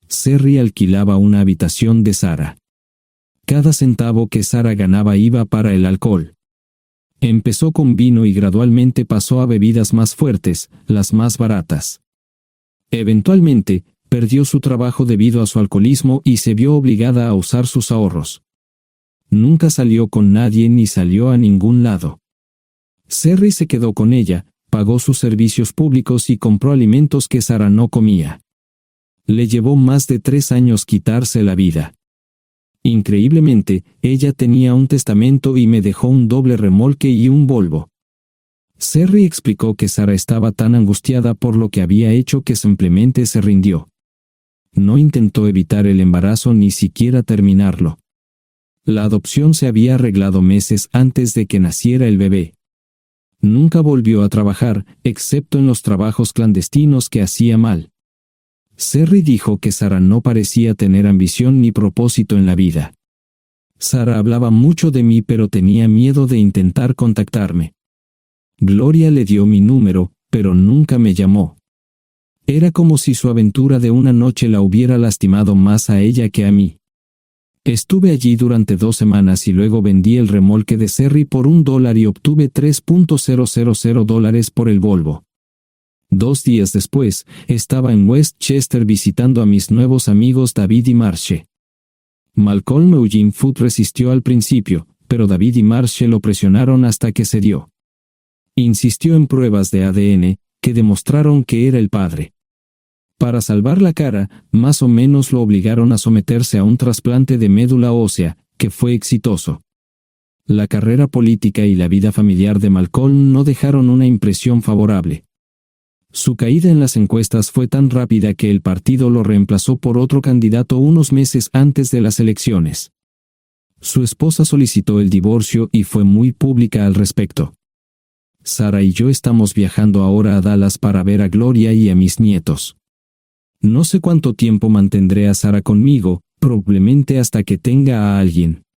Serry alquilaba una habitación de Sara. Cada centavo que Sara ganaba iba para el alcohol. Empezó con vino y gradualmente pasó a bebidas más fuertes, las más baratas. Eventualmente, perdió su trabajo debido a su alcoholismo y se vio obligada a usar sus ahorros. Nunca salió con nadie ni salió a ningún lado. Serry se quedó con ella, pagó sus servicios públicos y compró alimentos que Sara no comía. Le llevó más de 3 años quitarse la vida. Increíblemente, ella tenía un testamento y me dejó un doble remolque y un Volvo. Serry explicó que Sara estaba tan angustiada por lo que había hecho que simplemente se rindió. No intentó evitar el embarazo ni siquiera terminarlo. La adopción se había arreglado meses antes de que naciera el bebé. Nunca volvió a trabajar, excepto en los trabajos clandestinos que hacía mal. Serry dijo que Sara no parecía tener ambición ni propósito en la vida. Sara hablaba mucho de mí pero tenía miedo de intentar contactarme. Gloria le dio mi número, pero nunca me llamó. Era como si su aventura de una noche la hubiera lastimado más a ella que a mí. Estuve allí durante 2 semanas y luego vendí el remolque de Serry por $1 y obtuve $3,000 por el Volvo. 2 días después, estaba en Westchester visitando a mis nuevos amigos David y Marche. Malcolm Eugene Foote resistió al principio, pero David y Marche lo presionaron hasta que cedió. Insistió en pruebas de ADN, que demostraron que era el padre. Para salvar la cara, más o menos lo obligaron a someterse a un trasplante de médula ósea, que fue exitoso. La carrera política y la vida familiar de Malcolm no dejaron una impresión favorable. Su caída en las encuestas fue tan rápida que el partido lo reemplazó por otro candidato unos meses antes de las elecciones. Su esposa solicitó el divorcio y fue muy pública al respecto. Sara y yo estamos viajando ahora a Dallas para ver a Gloria y a mis nietos. No sé cuánto tiempo mantendré a Sara conmigo, probablemente hasta que tenga a alguien.